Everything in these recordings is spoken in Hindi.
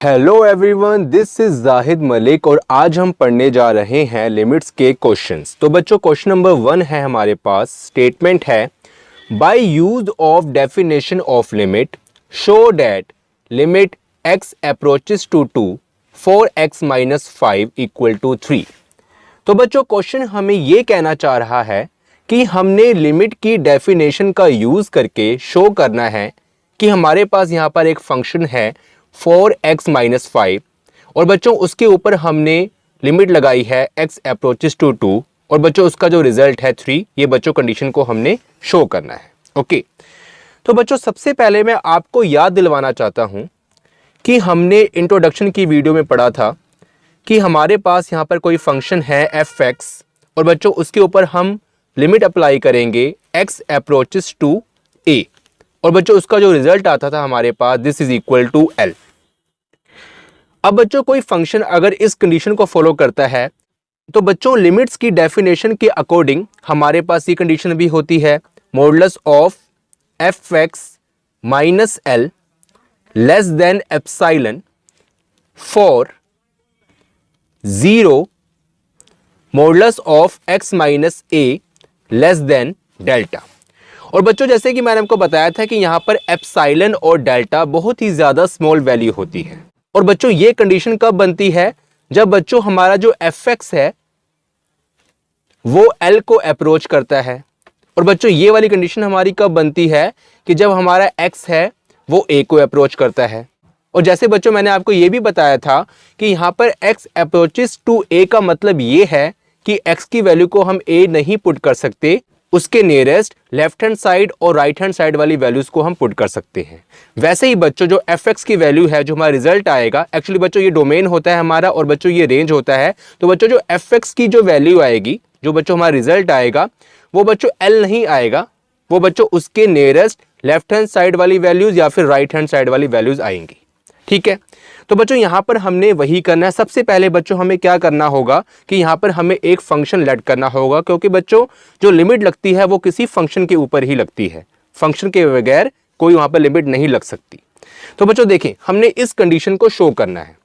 Hello everyone, this is Zahid Malik और आज हम पढ़ने जा रहे हैं लिमिट्स के क्वेश्चंस। तो बच्चों क्वेश्चन नंबर 1 है हमारे पास। स्टेटमेंट है by use of definition of limit show that limit x approaches to 2 4x minus 5 equal to 3। तो बच्चों क्वेश्चन हमें ये कहना चाह रहा है कि हमने लिमिट की डेफिनेशन का यूज करके शो करना है कि हमारे पास यहाँ पर एक फंक्शन है 4x माइनस 5 और बच्चों उसके ऊपर हमने लिमिट लगाई है x अप्रोचेस टू 2 और बच्चों उसका जो रिजल्ट है 3। ये बच्चों कंडीशन को हमने शो करना है। ओके, तो बच्चों सबसे पहले मैं आपको याद दिलवाना चाहता हूं कि हमने इंट्रोडक्शन की वीडियो में पढ़ा था कि हमारे पास यहाँ पर कोई फंक्शन है fx और बच्चों उसके ऊपर हम लिमिट अप्लाई करेंगे x अप्रोचेस टू a और बच्चों उसका जो रिजल्ट आता था हमारे पास this is equal to l। अब बच्चों कोई फंक्शन अगर इस कंडीशन को फॉलो करता है तो बच्चों लिमिट्स की डेफिनेशन के अकॉर्डिंग हमारे पास ये कंडीशन भी होती है modulus of fx minus l less than epsilon for 0 modulus of x minus a less than delta. और बच्चों जैसे कि मैंने आपको बताया था कि यहाँ पर एप्सिलॉन और डेल्टा बहुत ही ज़्यादा स्मॉल वैल्यू होती है। और बच्चों ये कंडीशन कब बनती है? जब बच्चों हमारा जो fx है वो l को अप्रोच करता है। और बच्चों ये वाली कंडीशन हमारी कब बनती है? कि जब हमारा x है वो a को अप्रोच करता है। और जैसे बच्चों मैंने आपको ये भी बताया था कि यहाँ पर x अप्रोचेस टू a का मतलब ये है कि x की वैल्यू को हम a नहीं पुट कर सकते, उसके नियरेस्ट लेफ्ट हैंड साइड और राइट हैंड साइड वाली वैल्यूज को हम पुट कर सकते हैं। वैसे ही बच्चों जो fx की वैल्यू है, जो हमारा रिजल्ट आएगा, एक्चुअली बच्चों ये डोमेन होता है हमारा और बच्चों ये रेंज होता है। तो बच्चों जो fx की जो वैल्यू आएगी, जो बच्चों हमारा रिजल्ट आएगा वो बच्चों l नहीं आएगा, वो बच्चों उसके नियरेस्ट लेफ्ट हैंड साइड वाली वैल्यूज या फिर राइट हैंड साइड वाली वैल्यूज आएंगी। ठीक है, तो बच्चों यहाँ पर हमने वही करना है। सबसे पहले बच्चों हमें क्या करना होगा कि यहाँ पर हमें एक फंक्शन लेट करना होगा, क्योंकि बच्चों जो लिमिट लगती है वो किसी फंक्शन के ऊपर ही लगती है, फंक्शन के बगैर कोई वहाँ पर लिमिट नहीं लग सकती। तो बच्चों देखें, हमने इस कंडीशन को शो करना है,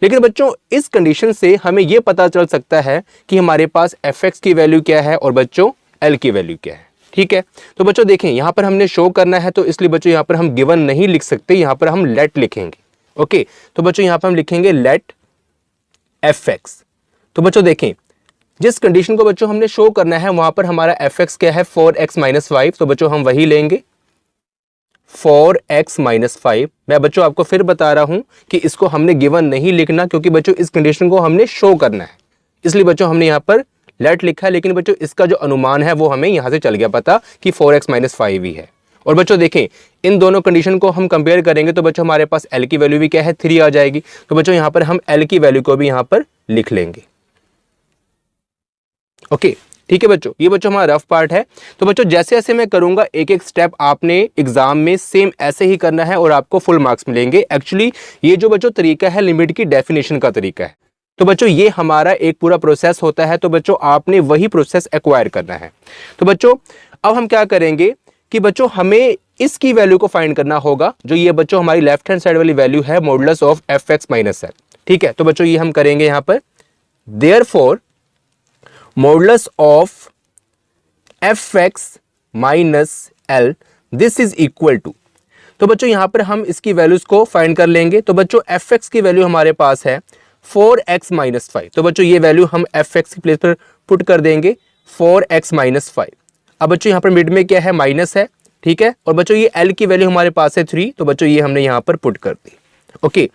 लेकिन बच्चों इस कंडीशन से हमें ये पता चल सकता है कि हमारे पास fx की वैल्यू क्या है और बच्चों l की वैल्यू क्या है। ठीक है, तो बच्चों देखें यहाँ पर हमने शो करना है, तो इसलिए बच्चों यहाँ पर हम गिवन नहीं लिख सकते, यहाँ पर हम लेट लिखेंगे। ओके, तो बच्चों यहाँ पर हम लिखेंगे लेट fx। तो बच्चों देखें, जिस कंडीशन को बच्चों हमने शो करना है वहां पर हमारा fx क्या है 4x माइनस 5। तो बच्चों हम वही लेंगे 4x माइनस 5। मैं बच्चों आपको फिर बता रहा हूं कि इसको हमने गिवन नहीं लिखना, क्योंकि बच्चों इस कंडीशन को हमने शो करना है, इसलिए बच्चों हमने यहाँ पर लेट लिखा है। लेकिन बच्चों इसका जो अनुमान है वो हमें यहाँ से चल गया पता कि 4x माइनस 5 ही है। और बच्चों देखें, इन दोनों कंडीशन को हम कंपेयर करेंगे तो बच्चों हमारे पास l की वैल्यू भी क्या है 3 आ जाएगी। तो बच्चों यहाँ पर हम l की वैल्यू को भी यहाँ पर लिख लेंगे। ओके, ठीक है बच्चों, ये बच्चों हमारा रफ पार्ट है। तो बच्चों जैसे जैसे मैं करूंगा एक एक स्टेप आपने एग्जाम में सेम ऐसे ही करना है और आपको फुल मार्क्स मिलेंगे। एक्चुअली ये जो बच्चों तरीका है लिमिट की डेफिनेशन का तरीका है, तो बच्चों ये हमारा एक पूरा प्रोसेस होता है। तो बच्चों आपने वही प्रोसेस एक्वायर करना है। तो बच्चों अब हम क्या करेंगे कि बच्चों हमें इसकी वैल्यू को फाइंड करना होगा, जो ये बच्चों हमारी लेफ्ट हैंड साइड वाली वैल्यू है modulus of fx minus l। ठीक है, तो बच्चों ये हम करेंगे यहाँ पर therefore modulus of fx minus l this is equal to. तो बच्चों यहाँ पर हम इसकी वैल्यूज को फाइंड कर लेंगे। तो बच्चों fx की वैल्यू हमारे पास है 4x माइनस 5। तो बच्चों ये वैल्यू हम fx की प्लेस पर पुट कर देंगे 4x माइनस 5। अब बच्चों यहाँ पर मिड में क्या है माइनस है। ठीक है, और बच्चों ये l की वैल्यू हमारे पास है 3। तो बच्चों ये हमने यहाँ पर पुट कर दी। ओके,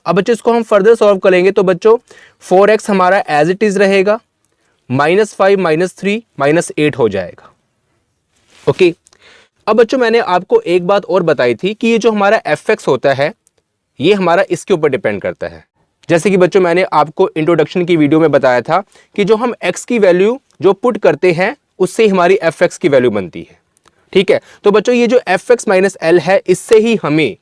अब बच्चों इसको हम फर्दर सॉल्व करेंगे। तो बच्चों 4x हमारा एज इट इज रहेगा, माइनस 5 माइनस 3 माइनस 8 हो जाएगा। ओके, अब बच्चों मैंने आपको एक बात और बताई थी कि ये जो हमारा fx होता है ये हमारा इसके ऊपर डिपेंड करता है। जैसे कि बच्चों मैंने आपको इंट्रोडक्शन की वीडियो में बताया था कि जो हम x की वैल्यू जो पुट करते हैं उससे हमारी fx की वैल्यू बनती है। ठीक है, तो बच्चों ये जो fx माइनस l है इससे ही हमें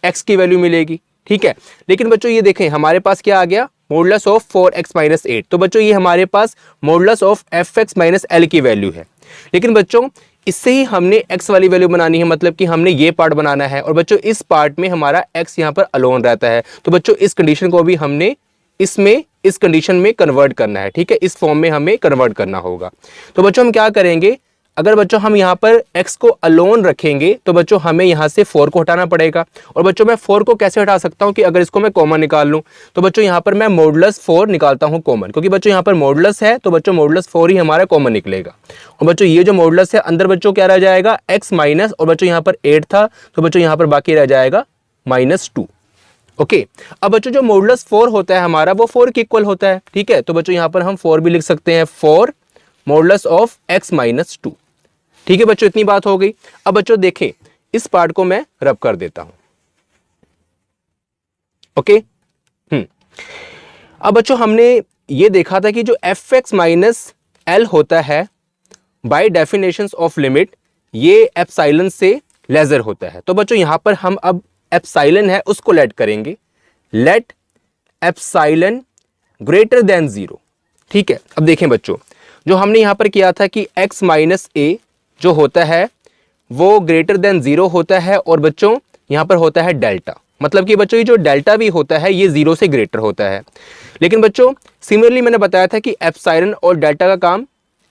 x की वैल्यू मिलेगी। ठीक है, लेकिन बच्चों ये देखें हमारे पास क्या आ गया मॉडुलस ऑफ 4x माइनस 8। तो बच्चों ये हमारे पास modulus of fx minus l की वैल्यू है। लेकिन बच्चों इससे ही हमने x वाली वैल्यू बनानी है, मतलब कि हमने ये पार्ट बनाना है और बच्चों इस पार्ट में हमारा x यहाँ पर अलोन रहता है। तो बच्चों इस कंडीशन को भी हमने इसमें इस कंडीशन में कन्वर्ट करना है, ठीक है, इस फॉर्म में हमें कन्वर्ट करना होगा। तो बच्चों हम क्या करेंगे, अगर बच्चों हम यहाँ पर x को अलोन रखेंगे तो बच्चों हमें यहाँ से 4 को हटाना पड़ेगा। और बच्चों मैं 4 को कैसे हटा सकता हूँ कि अगर इसको मैं कॉमन निकाल लूँ तो बच्चों यहाँ पर मैं मॉडुलस 4 निकालता हूँ कॉमन, क्योंकि बच्चों यहाँ पर मॉडुलस है तो बच्चों मॉडुलस 4 ही हमारा कॉमन निकलेगा। और बच्चों ये जो मॉडुलस है अंदर बच्चों क्या रह जाएगा, x माइनस, और बच्चों यहाँ पर 8 था तो बच्चों यहाँ पर बाकी रह जाएगा -2। ओके, अब बच्चों जो मॉडुलस 4 होता है हमारा वो 4 के इक्वल होता है, ठीक है। तो बच्चों यहाँ पर हम 4 भी लिख सकते हैं, 4 मॉडुलस ऑफ x माइनस 2, ठीक है बच्चों, इतनी बात हो गई। अब बच्चों देखें इस पार्ट को मैं रब कर देता हूं, ओके। अब बच्चों हमने ये देखा था कि जो fx माइनस एल होता है बाय डेफिनेशंस ऑफ लिमिट ये एप्सिलॉन से लेजर होता है। तो बच्चों यहां पर हम अब एप्सिलॉन है उसको लेट करेंगे, लेट एप्सिलॉन ग्रेटर देन 0, ठीक है। अब देखें बच्चों जो हमने यहां पर किया था कि x माइनस ए जो होता है वो ग्रेटर देन 0 होता है और बच्चों यहाँ पर होता है डेल्टा, मतलब कि बच्चों ये जो डेल्टा भी होता है ये 0 से ग्रेटर होता है। लेकिन बच्चों सिमिलरली मैंने बताया था कि एप्सिलॉन और डेल्टा का काम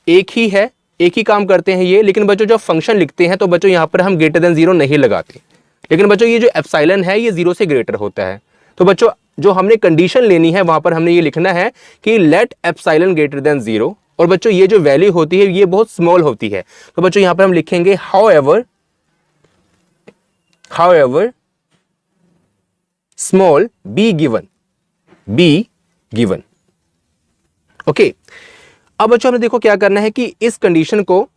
एक ही है, एक ही काम करते हैं ये। लेकिन बच्चों जब फंक्शन लिखते हैं तो बच्चों यहाँ पर हम ग्रेटर देन 0 नहीं लगाते, लेकिन बच्चों ये जो एप्सिलॉन है ये 0 से ग्रेटर होता है। तो बच्चों जो हमने कंडीशन लेनी है वहां पर हमने ये लिखना है कि लेट एप्सिलॉन ग्रेटर देन 0, और बच्चों ये जो वैल्यू होती है ये बहुत स्मॉल होती है। तो बच्चों यहां पर हम लिखेंगे however small be given, okay. अब बच्चों हमने देखो क्या करना है कि इस कंडीशन को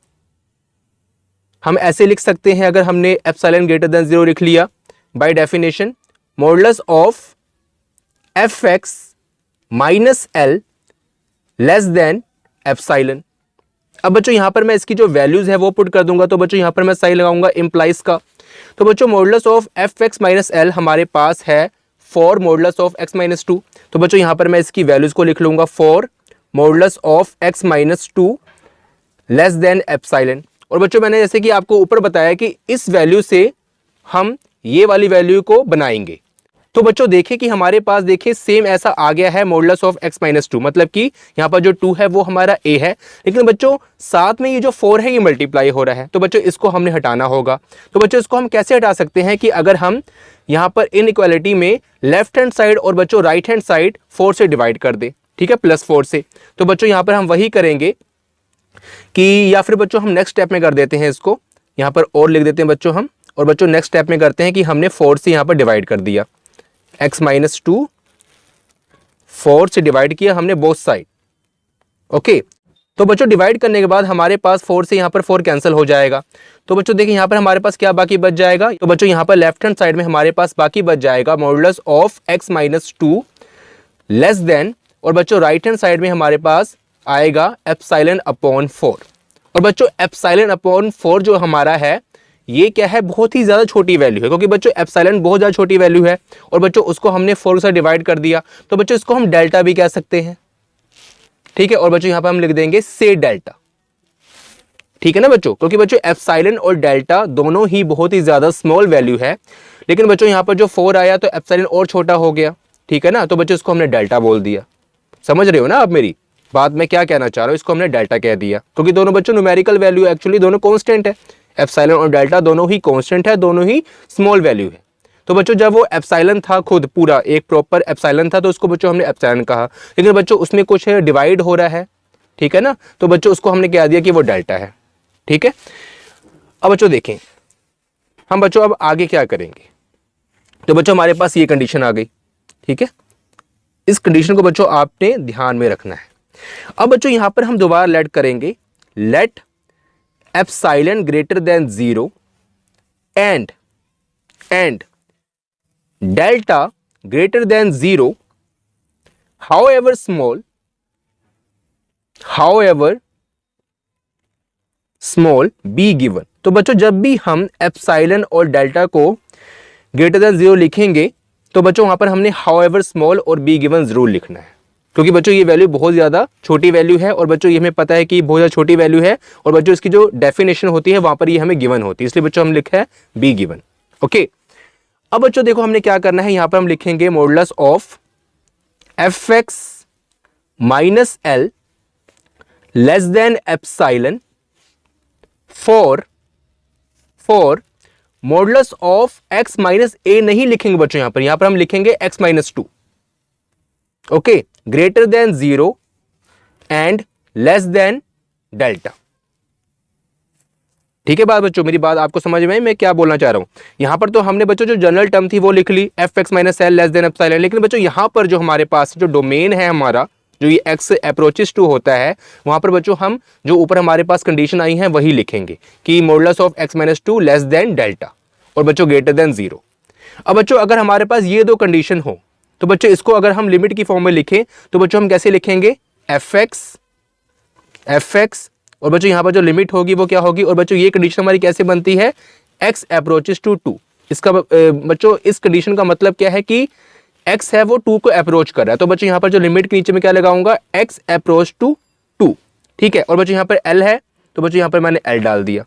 हम ऐसे लिख सकते हैं, अगर हमने एप्सिलॉन ग्रेटर देन 0 लिख लिया by definition modulus of fx minus L less than epsilon. अब बच्चों यहां पर मैं इसकी जो वैल्यूज है वो पुट कर दूंगा, तो बच्चों यहां पर मैं सही लगाऊंगा इंप्लाइज का। तो बच्चों modulus of fx minus L हमारे पास है 4 मॉडुलस ऑफ x माइनस 2। तो बच्चों यहां पर मैं इसकी वैल्यूज को लिख लूंगा 4 modulus of x minus 2 less than epsilon. और बच्चों मैंने जैसे कि आपको ऊपर बताया कि इस वैल्यू से हम ये वाली वैल्यू को बनाएंगे। तो बच्चों देखिए कि हमारे पास देखिए सेम ऐसा आ गया है मॉडुलस ऑफ x माइनस 2, मतलब कि यहाँ पर जो 2 है वो हमारा a है, लेकिन बच्चों साथ में ये जो 4 है ये मल्टीप्लाई हो रहा है। तो बच्चों इसको हमने हटाना होगा। तो बच्चों इसको हम कैसे हटा सकते हैं कि अगर हम यहाँ पर इनइक्वालिटी में लेफ्ट हैंड साइड और बच्चों राइट हैंड साइड 4 से डिवाइड कर दे, ठीक है, +4 से। तो बच्चों यहाँ पर हम वही करेंगे कि, या फिर बच्चों हम नेक्स्ट स्टेप में कर देते हैं, इसको यहाँ पर और लिख देते हैं बच्चों हम, और बच्चों नेक्स्ट स्टेप में करते हैं कि हमने 4 से यहाँ पर डिवाइड कर दिया, x माइनस 2 4 से डिवाइड किया हमने बोथ साइड, ओके। तो बच्चों डिवाइड करने के बाद हमारे पास 4 से यहाँ पर 4 कैंसिल हो जाएगा। तो बच्चों देखिए यहाँ पर हमारे पास क्या बाकी बच जाएगा, तो बच्चों यहाँ पर लेफ्ट हैंड साइड में हमारे पास बाकी बच जाएगा modulus of x minus 2 less then, और बच्चों राइट हैंड साइड में हमारे पास आएगा एप्सिलॉन अपॉन 4। और बच्चों एप्सिलॉन अपॉन 4 जो हमारा है ये क्या है, बहुत ही ज़्यादा छोटी वैल्यू है, क्योंकि बच्चों एप्सिलॉन बहुत ज़्यादा छोटी वैल्यू है और बच्चों उसको हमने 4 से डिवाइड कर दिया। तो बच्चों इसको हम डेल्टा भी कह सकते हैं, ठीक है। और बच्चों यहाँ पर हम लिख देंगे से डेल्टा, ठीक है ना बच्चों, क्योंकि बच्चों एप्सिलॉन और डेल्टा दोनों ही बहुत ही ज़्यादा स्मॉल वैल्यू है। लेकिन बच्चों यहाँ पर जो 4 आया तो एप्सिलॉन और छोटा हो गया, ठीक है ना। तो बच्चों इसको हमने डेल्टा बोल दिया। समझ रहे हो ना आप मेरी बात, मैं क्या कहना चाह रहा हूँ, इसको हमने डेल्टा कह दिया, क्योंकि दोनों बच्चों न्यूमेरिकल वैल्यू एक्चुअली दोनों कॉन्स्टेंट है, एप्सिलॉन और डेल्टा दोनों ही कांस्टेंट है, दोनों ही स्मॉल वैल्यू है। तो बच्चों जब वो एप्सिलॉन था खुद पूरा एक प्रॉपर एप्सिलॉन था तो उसको बच्चों हमने एप्सिलॉन कहा, लेकिन बच्चों उसमें कुछ डिवाइड हो रहा है, ठीक है ना, तो बच्चों उसको हमने कह दिया कि वो डेल्टा है, ठीक है। अब बच्चों देखें हम बच्चों अब आगे क्या करेंगे। तो बच्चों हमारे पास ये कंडीशन आ गई, ठीक है। इस कंडीशन को बच्चों आपने ध्यान में रखना है। अब बच्चों यहां पर हम दोबारा लेट करेंगे, let epsilon greater than 0 and delta greater than 0 however small b given। तो बच्चों जब भी हम एप्सिलॉन और डेल्टा को ग्रेटर देन 0 लिखेंगे तो बच्चों वहां पर हमने however small और b given जरूर लिखना है, क्योंकि बच्चों ये वैल्यू बहुत ज़्यादा छोटी वैल्यू है और बच्चों ये हमें पता है कि बहुत ज़्यादा छोटी वैल्यू है और बच्चों इसकी जो डेफिनेशन होती है वहाँ पर ये हमें गिवन होती है, इसलिए बच्चों हम लिखा है बी गिवन। ओके, अब बच्चों देखो हमने क्या करना है, यहाँ पर हम लिखेंगे modulus of F x minus L less than epsilon for modulus of x minus A नहीं लिखेंगे बच्चों, यहां पर हम लिखेंगे X minus two. Okay, greater than 0 and less than delta. ठीक है बात बच्चों, मेरी बात आपको समझ में मैं क्या बोलना चाह रहा हूं। यहां पर तो हमने बच्चों जो जनरल टर्म थी वो लिख ली F x minus L less than epsilon, लेकिन बच्चों यहां पर जो हमारे पास जो डोमेन है हमारा, जो ये x अप्रोचेस टू होता है, वहां पर बच्चों हम जो ऊपर हमारे पास कंडीशन आई है वही लिखेंगे कि modulus of x minus two less than delta और बच्चों ग्रेटर देन 0। अब बच्चों अगर हमारे पास ये दो कंडीशन हो तो बच्चों इसको अगर हम लिमिट की फॉर्म में लिखें तो बच्चों हम कैसे लिखेंगे, एफ एक्स और बच्चों यहाँ पर जो लिमिट होगी वो क्या होगी, और बच्चों ये कंडीशन हमारी कैसे बनती है, x अप्रोचेस टू 2। इसका बच्चों इस कंडीशन का मतलब क्या है कि x है वो 2 को अप्रोच कर रहा है, तो बच्चों यहाँ पर जो लिमिट के नीचे में क्या लगाऊंगा, x अप्रोच टू 2। ठीक है, और बच्चों यहाँ पर l है तो बच्चों यहाँ पर मैंने l डाल दिया।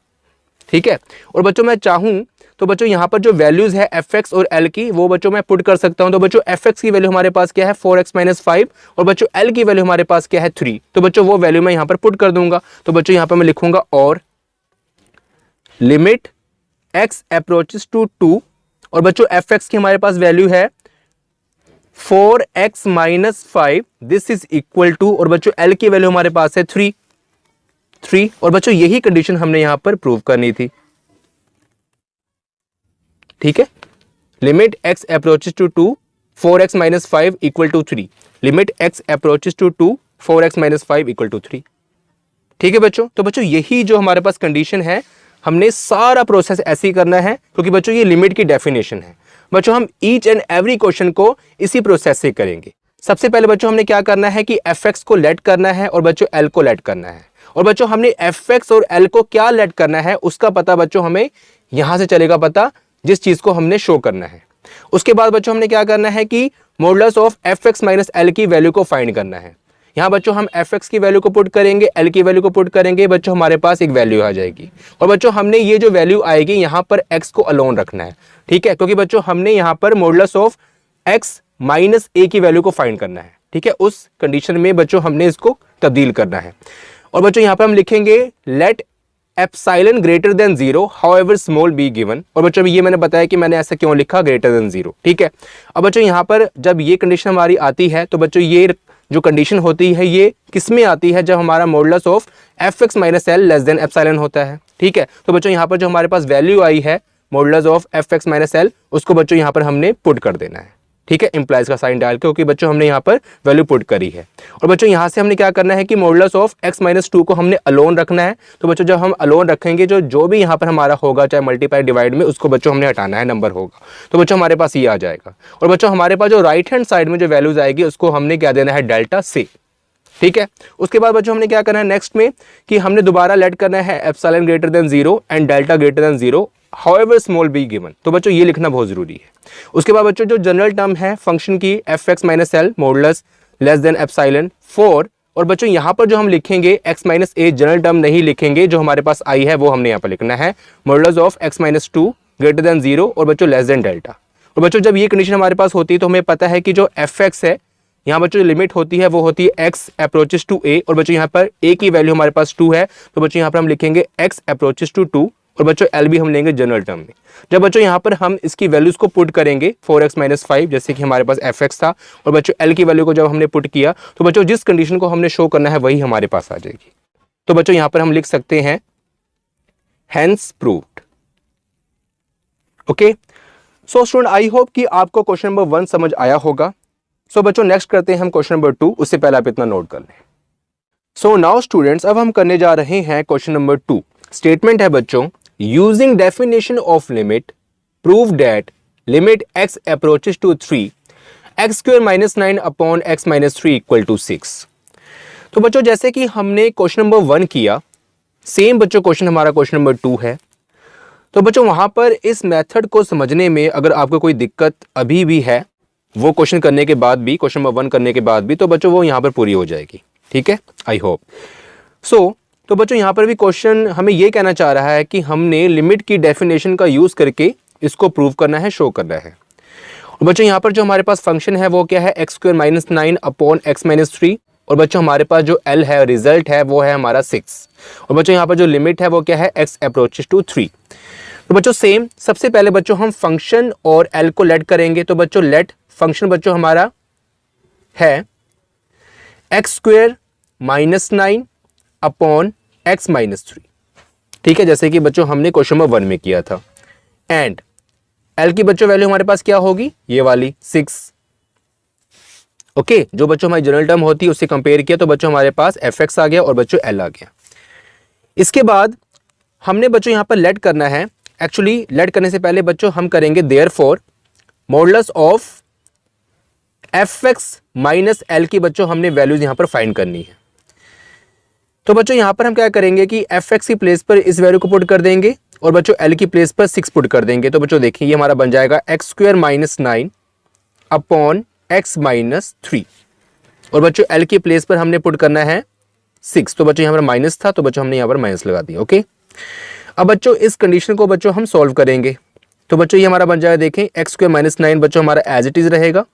ठीक है, और बच्चों मैं चाहूं तो बच्चों यहाँ पर जो वैल्यूज है एफ एक्स और एल की वो बच्चों मैं पुट कर सकता हूं। तो बच्चों एफ एक्स की वैल्यू हमारे पास क्या है 4x माइनस 5 और बच्चों एल की वैल्यू हमारे पास क्या है 3, तो बच्चों वो वैल्यू मैं यहाँ पर पुट कर दूंगा। तो बच्चों यहाँ पर मैं लिखूंगा और लिमिट x अप्रोचेस टू 2 और बच्चों एफ एक्स की हमारे पास वैल्यू है 4x minus 5, this is equal to, और बच्चों एल की वैल्यू हमारे पास है 3 और बच्चों यही कंडीशन हमने यहां पर प्रूव करनी थी। ठीक है, limit x approaches to 2 4x minus 5 equal to 3, limit x approaches to 2 4x minus 5 equal to 3। ठीक है बच्चों, तो बच्चों यही जो हमारे पास कंडीशन है हमने सारा प्रोसेस ऐसे ही करना है क्योंकि बच्चों ये लिमिट की डेफिनेशन है। बच्चों हम ईच एंड एवरी क्वेश्चन को इसी प्रोसेस से करेंगे। सबसे पहले बच्चों हमने क्या करना है कि एफ एक्स को लेट करना है और बच्चों एल को लेट करना है, और बच्चों हमने एफ एक्स और एल को क्या लेट करना है उसका पता बच्चों हमें यहां से चलेगा पता, जिस चीज को हमने शो करना है। उसके बाद बच्चों हमने क्या करना है कि modulus of F x minus L की वैल्यू को फाइंड करना है। यहाँ बच्चों हम एफ एक्स की वैल्यू को पुट करेंगे, एल की वैल्यू को पुट करेंगे, बच्चों हमारे पास एक वैल्यू आ जाएगी और बच्चों हमने ये जो वैल्यू आएगी यहाँ पर एक्स को अलोन रखना है। ठीक है, क्योंकि बच्चों हमने यहाँ पर मॉडुलस ऑफ एक्स माइनस ए की वैल्यू को फाइंड करना है। ठीक है, उस कंडीशन में बच्चों हमने इसको तब्दील करना है और बच्चों यहाँ पर हम लिखेंगे let epsilon greater than 0 however small be given, और बच्चों ये मैंने बताया कि मैंने ऐसा क्यों लिखा ग्रेटर देन 0। ठीक है, अब बच्चों यहाँ पर जब ये कंडीशन हमारी आती है तो बच्चों ये जो कंडीशन होती है ये किस में आती है, जब हमारा modulus of F x minus L less than epsilon होता है। ठीक है, तो बच्चों यहाँ पर जो हमारे पास वैल्यू आई है modulus of F x minus L उसको बच्चों यहाँ पर हमने पुट कर देना है। ठीक है, इंप्लाइज का साइन डाल के, क्योंकि बच्चों हमने यहाँ पर वैल्यू पुट करी है। और बच्चों यहाँ से हमने क्या करना है कि मॉडुलस ऑफ x माइनस 2 को हमने अलोन रखना है। तो बच्चों जब हम अलोन रखेंगे जो भी यहाँ पर हमारा होगा चाहे मल्टीप्लाई डिवाइड में, उसको बच्चों हमने हटाना है, नंबर होगा तो बच्चों हमारे पास ये आ जाएगा। और बच्चों हमारे पास जो राइट हैंड साइड में जो वैल्यूज आएगी उसको हमने क्या देना है, डेल्टा से। ठीक है, उसके बाद बच्चों हमने क्या करना है नेक्स्ट में कि हमने दोबारा लेट करना है epsilon greater than 0 and delta greater than 0 however small be given, तो बच्चों ये लिखना बहुत जरूरी है। उसके बाद बच्चों जो जनरल टर्म है फंक्शन की F x minus L modulus less than epsilon 4, और बच्चों यहाँ पर जो हम लिखेंगे x minus a general term नहीं लिखेंगे, जो हमारे पास आई है वो हमने यहाँ पर लिखना है modulus of x minus 2 greater than 0 और बच्चों लेस देन डेल्टा। और बच्चों जब ये कंडीशन हमारे पास होती है तो हमें पता है कि जो एफ एक्स है यहाँ बच्चों जो लिमिट होती है वो होती है x अप्रोचेस टू a, और बच्चों यहाँ पर a की वैल्यू हमारे पास 2 है, तो बच्चों यहाँ पर हम लिखेंगे x अप्रोचेस टू 2 और बच्चों l भी हम लेंगे जनरल टर्म में। जब बच्चों यहाँ पर हम इसकी वैल्यूज को पुट करेंगे 4x माइनस 5 जैसे कि हमारे पास fx था, और बच्चों l की वैल्यू को जब हमने पुट किया तो बच्चों जिस कंडीशन को हमने शो करना है वही हमारे पास आ जाएगी। तो बच्चों यहाँ पर हम लिख सकते हैं hence proved. Okay, so student I hope कि आपको क्वेश्चन नंबर 1 समझ आया होगा। सो बच्चों नेक्स्ट करते हैं हम क्वेश्चन नंबर 2, उससे पहले आप इतना नोट कर लें। सो नाउ स्टूडेंट्स अब हम करने जा रहे हैं क्वेश्चन नंबर 2। स्टेटमेंट है बच्चों, using definition of limit prove that limit x approaches to 3 x square minus 9 upon x minus 3 equal to 6। तो बच्चों जैसे कि हमने क्वेश्चन नंबर 1 किया, सेम बच्चों क्वेश्चन हमारा क्वेश्चन नंबर 2 है। तो बच्चों वहां पर इस मेथड को समझने में अगर आपको कोई दिक्कत अभी भी है वो क्वेश्चन करने के बाद भी, क्वेश्चन नंबर 1 करने के बाद भी, तो बच्चों वो यहाँ पर पूरी हो जाएगी। ठीक है, आई होप सो। तो बच्चों यहाँ पर भी क्वेश्चन हमें ये कहना चाह रहा है कि हमने लिमिट की डेफिनेशन का यूज़ करके इसको प्रूव करना है, शो करना है। और बच्चों यहाँ पर जो हमारे पास फंक्शन है वो क्या है, x² - 9 अपॉन x - 3। और बच्चों हमारे पास जो L है, रिजल्ट है, वो है हमारा 6। और बच्चों यहाँ पर जो लिमिट है वो क्या है, x अप्रोचेस टू 3। तो बच्चों सेम, सबसे पहले बच्चों हम फंक्शन और L को लेट करेंगे। तो बच्चों लेट फंक्शन बच्चों हमारा है x² - 9 अपॉन x - 3। ठीक है, जैसे कि बच्चों हमने क्वेश्चन नंबर 1 में किया था। एंड L की बच्चों वैल्यू हमारे पास क्या होगी, ये वाली 6। ओके, जो बच्चों हमारी जनरल टर्म होती है उससे कंपेयर किया तो बच्चों हमारे पास fx आ गया और बच्चों L आ गया। इसके बाद हमने बच्चों यहाँ पर लेट करना है। एक्चुअली लेट करने से पहले बच्चों हम करेंगे therefore modulus of fx minus L की बच्चों हमने वैल्यूज यहाँ पर फाइंड करनी है। तो बच्चों यहाँ पर हम क्या करेंगे कि fx की प्लेस पर इस वैल्यू को पुट कर देंगे और बच्चों L की प्लेस पर 6 पुट कर देंगे। तो बच्चों देखिए ये हमारा बन जाएगा x² - 9 अपॉन x - 3। और बच्चों L की प्लेस पर हमने पुट करना है 6। तो बच्चों यहाँ पर माइनस था तो बच्चों हमने यहाँ पर माइनस लगा दिया। ओके, अब बच्चों इस कंडीशन को बच्चों हम सॉल्व करेंगे। तो बच्चों ये हमारा बन जाएगा, देखें x² - 9 बच्चों हमारा एज इट इज रहेगा।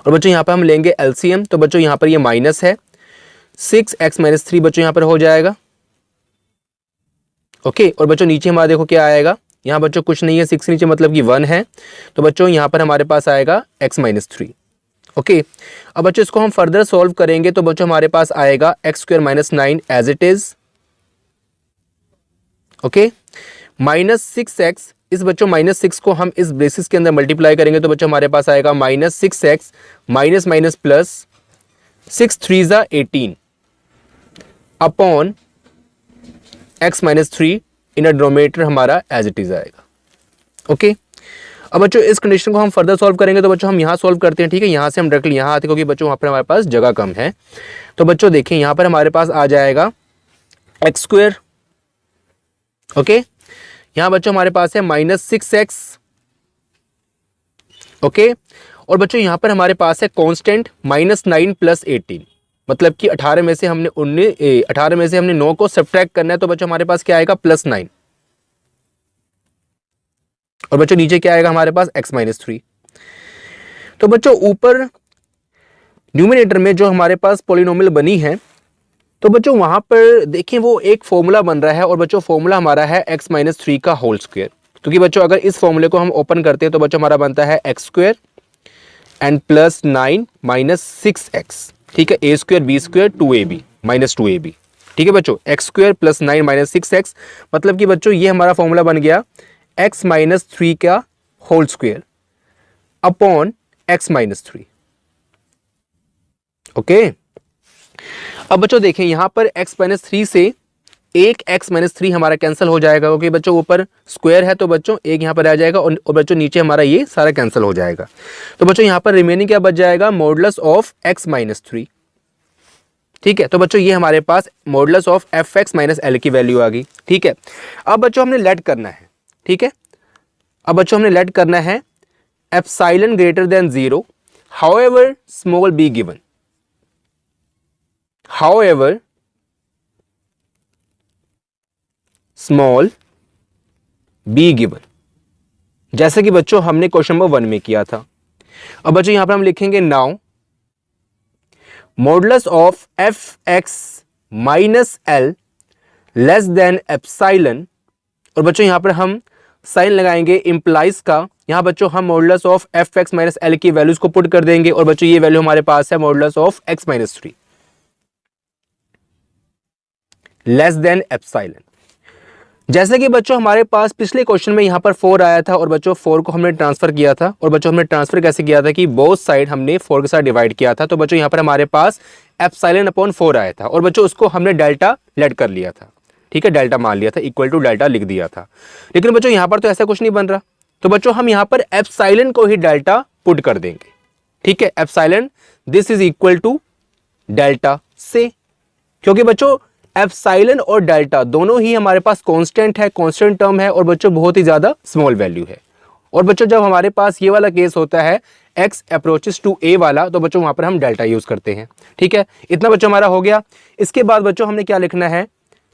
और बच्चों यहाँ पर हम लेंगे LCM। तो बच्चों यहाँ पर ये माइनस है, 6x - 3 बच्चों यहाँ पर हो जाएगा। ओके, और बच्चों नीचे हमारा देखो क्या आएगा, यहाँ बच्चों कुछ नहीं है, 6 नीचे मतलब कि 1 है। तो बच्चों यहाँ पर हमारे पास आएगा x - 3। ओके, अब बच्चों इसको हम फर्दर सॉल्व करेंगे तो बच्चों हमारे पास आएगा x² - 9 as it is. Okay, -6x, इस बच्चों -6 को हम इस ब्रेसिस के अंदर मल्टीप्लाई करेंगे तो बच्चों हमारे पास आएगा -6x माइनस माइनस प्लस 6 3 ज़ा 18 अपॉन x - 3 इन डिनोमिनेटर हमारा एज इट इज आएगा। ओके, अब बच्चों इस कंडीशन को हम फर्दर सॉल्व करेंगे तो बच्चों हम यहाँ सॉल्व करते हैं। ठीक है, यहाँ से हम डायरेक्टली यहाँ आते हैं क्योंकि बच्चों वहाँ पर हमारे पास जगह कम है। तो बच्चों देखें यहाँ पर हमारे पास आ जाएगा x²। ओके, यहाँ बच्चों हमारे पास है -6x। ओके, और बच्चों यहाँ पर हमारे पास है कांस्टेंट -9 + 18, मतलब कि 18 में से हमने 9 को सब्ट्रैक्ट करना है। तो बच्चों हमारे पास क्या आएगा, +9। और बच्चों नीचे क्या आएगा हमारे पास, x - 3। तो बच्चों ऊपर न्यूमरेटर में जो हमारे पास पॉलिनोमियल बनी है तो बच्चों वहां पर देखें वो एक फॉर्मूला बन रहा है और बच्चों फॉर्मूला हमारा है x - 3 का होल स्क्वायर। क्योंकि बच्चों अगर इस फॉर्मूले को हम ओपन करते हैं तो बच्चों हमारा बनता है x² एंड +9 - 6x। ठीक है, a² b² 2ab -2ab। ठीक है बच्चों, x² +9 - 6x, मतलब कि बच्चों ये हमारा फॉर्मूला बन गया x - 3 का whole square upon x - 3। Okay, अब बच्चों देखें यहाँ पर x - 3 से एक x - 3 हमारा कैंसिल हो जाएगा क्योंकि बच्चों ऊपर स्क्वायर है तो बच्चों एक यहाँ पर आ जाएगा और बच्चों नीचे हमारा ये सारा कैंसिल हो जाएगा। तो बच्चों यहाँ पर रिमेनिंग क्या बच जाएगा, मॉडुलस ऑफ x - 3। ठीक है, तो बच्चों ये हमारे पास मॉडुलस ऑफ fx - L की वैल्यू आ गई। ठीक है, अब बच्चों हमने लेट करना है। ठीक है, अब बच्चों हमने लेट करना है epsilon greater than 0 however small b given, however small b given, जैसे कि बच्चों हमने क्वेश्चन नंबर 1 में किया था। अब बच्चों यहां पर हम लिखेंगे now modulus of fx minus L less than epsilon, और बच्चों यहां पर हम साइन लगाएंगे इंप्लाइज का। यहां बच्चों हम modulus of fx minus L की वैल्यूज को पुट कर देंगे और बच्चों ये वैल्यू हमारे पास है modulus of x - 3 less than epsilon. जैसे कि बच्चों हमारे पास पिछले क्वेश्चन में यहाँ पर 4 आया था और बच्चों 4 को हमने ट्रांसफर किया था और बच्चों हमने ट्रांसफर कैसे किया था कि बोथ साइड हमने 4 के साथ डिवाइड किया था। तो बच्चों यहाँ पर हमारे पास एप्सिलॉन अपॉन 4 आया था और बच्चों उसको हमने डेल्टा लेट कर लिया था। ठीक है, डेल्टा मान लिया था, इक्वल टू डेल्टा लिख दिया था। लेकिन बच्चों यहाँ पर तो ऐसा कुछ नहीं बन रहा, तो बच्चों हम यहाँ पर एप्सिलॉन को ही डेल्टा पुट कर देंगे। ठीक है, epsilon this is equal to delta से, क्योंकि बच्चों एप्सिलॉन और डेल्टा दोनों ही हमारे पास कांस्टेंट है, कांस्टेंट टर्म है और बच्चों बहुत ही ज्यादा स्मॉल वैल्यू है। और बच्चों जब हमारे पास ये वाला केस होता है x अप्रोचेस टू a वाला, तो बच्चों वहां पर हम डेल्टा यूज करते हैं। ठीक है, इतना बच्चों हमारा हो गया। इसके बाद बच्चों हमने क्या लिखना है,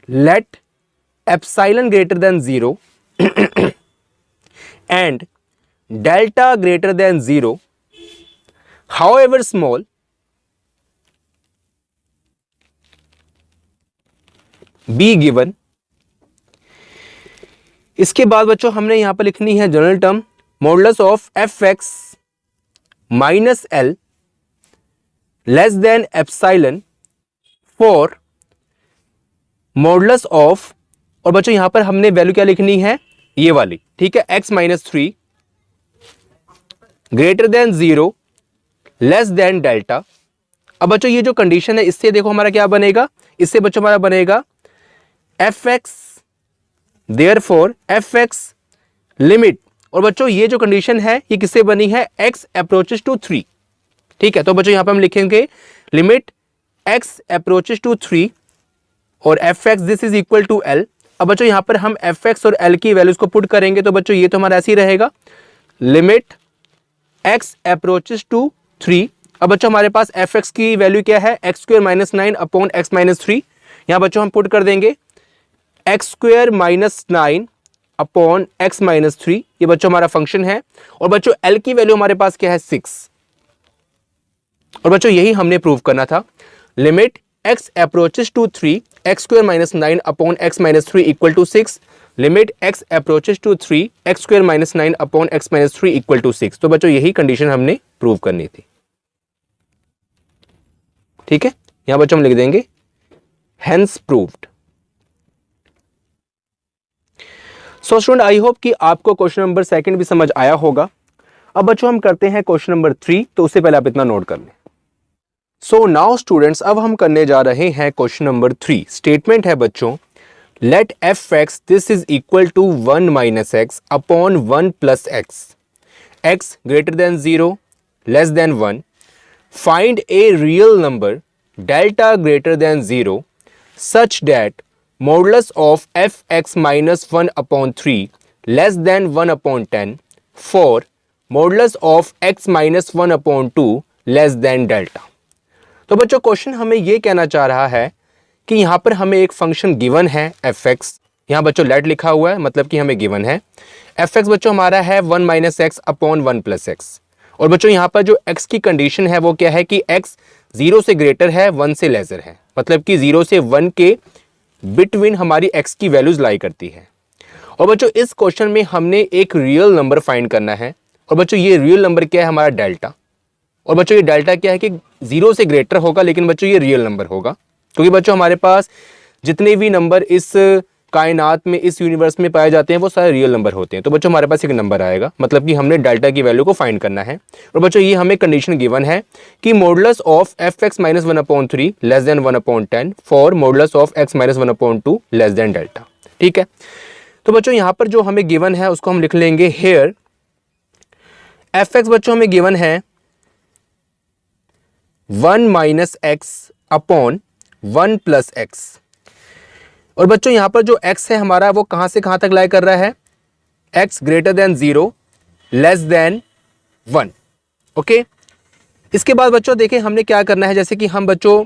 let epsilon greater than 0 and delta greater than 0 however small be given। इसके बाद बच्चों हमने यहां पर लिखनी है general term modulus of F x minus L less than epsilon for modulus of, और बच्चों यहां पर हमने वैल्यू क्या लिखनी है, ये वाली। ठीक है, x minus 3 greater than 0 less than delta. अब बच्चों ये जो कंडीशन है, इससे देखो हमारा क्या बनेगा, इससे बच्चों हमारा बनेगा F x therefore F x limit, और बच्चों ये जो कंडीशन है ये किससे बनी है, x अप्रोचेस टू 3। ठीक है, तो बच्चों यहां पर हम लिखेंगे लिमिट x अप्रोचेस टू 3 और f x this is equal to l. अब बच्चों यहां पर हम एफ एक्स और एल की वैल्यूज को पुट करेंगे, तो बच्चों ये तो हमारा ऐसे ही रहेगा, लिमिट x अप्रोचेस टू 3। अब बच्चों हमारे पास एफ एक्स की वैल्यू क्या है, x square minus 9 upon x minus 3। यहां बच्चों हम पुट कर देंगे x square minus 9 upon x minus 3, ये बच्चों हमारा फंक्शन है। और बच्चों एल की वैल्यू हमारे पास क्या है, 6। और बच्चों यही हमने प्रूव करना था, limit x approaches to 3 x square minus 9 upon x minus 3 equal to 6, limit x approaches to 3 x square minus 9 upon x minus 3 equal to 6। तो बच्चों यही कंडीशन हमने प्रूव करनी थी। ठीक है, यहां बच्चों हम लिख देंगे hence proved. So student I hope कि आपको क्वेश्चन नंबर 2 भी समझ आया होगा। अब बच्चों हम करते हैं क्वेश्चन नंबर 3, तो उससे पहले आप इतना नोट कर लें। सो नाउ स्टूडेंट्स, अब हम करने जा रहे हैं क्वेश्चन नंबर 3। स्टेटमेंट है बच्चों, let f x this is equal to 1 minus x upon 1 plus x, x greater than 0 less than 1, find a real number delta greater than 0 such that modulus of F x minus 1 upon 3 less than 1 upon 10 for modulus of x minus 1 upon 2 less than delta. तो बच्चों क्वेश्चन हमें यह कहना चाह रहा है कि यहां पर हमें एक फंक्शन गिवन है एफ एक्स, यहां बच्चों लेट लिखा हुआ है, मतलब कि हमें गिवन है एफ एक्स बच्चों हमारा है 1 minus x upon 1 plus x. और बच्चों यहां पर जो x की कंडीशन है वो क्या है कि x 0 से ग्रेटर है 1 से लेसर है, मतलब कि 0 से 1 के बिटवीन हमारी x की वैल्यूज लाई करती है। और बच्चों इस क्वेश्चन में हमने एक रियल नंबर फाइंड करना है, और बच्चों ये रियल नंबर क्या है, हमारा डेल्टा। और बच्चों ये डेल्टा क्या है कि 0 से ग्रेटर होगा, लेकिन बच्चों ये रियल नंबर होगा, क्योंकि बच्चों हमारे पास जितने भी नंबर इस कायनात में इस यूनिवर्स में पाए जाते हैं वो सारे रियल नंबर होते हैं। तो बच्चों हमारे पास एक नंबर आएगा, मतलब कि हमने डेल्टा की वैल्यू को फाइंड करना है। और बच्चों ये हमें कंडीशन गिवन है कि modulus of F x minus 1 upon 3 less than 1 upon 10 for modulus of x minus 1 upon 2 less than delta. ठीक है, तो बच्चों यहाँ पर जो हमें गिवन है उसको हम लिख लेंगे हेयर एफ एक्स बच्चों हमें गिवन है 1 minus x upon 1 plus x. और बच्चों यहां पर जो x है हमारा वो कहां से कहां तक लाई कर रहा है, x greater than 0 less than 1। Okay, इसके बाद बच्चों देखें हमने क्या करना है, जैसे कि हम बच्चों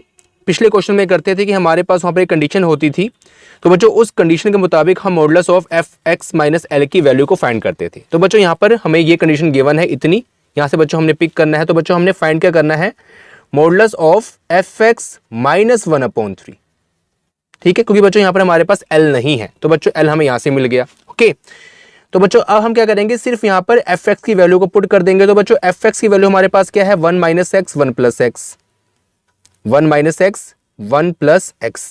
पिछले क्वेश्चन में करते थे कि हमारे पास वहां पर एक कंडीशन होती थी, तो बच्चों उस कंडीशन के मुताबिक हम modulus of F x minus L की वैल्यू को फाइंड करते थे। तो बच्चों यहाँ पर हमें ये कंडीशन गिवन है इतनी, यहाँ से बच्चों हमने पिक करना है। तो बच्चों हमने फाइंड क्या करना है, modulus of F x minus 1 upon 3। ठीक है, क्योंकि बच्चों यहाँ पर हमारे पास L नहीं है, तो बच्चों L हमें यहाँ से मिल गया। ओके, तो बच्चों अब हम क्या करेंगे, सिर्फ यहाँ पर एफ एक्स की वैल्यू को पुट कर देंगे। तो बच्चों एफ एक्स की वैल्यू हमारे पास क्या है, 1 minus x 1 plus x, 1 minus x 1 plus x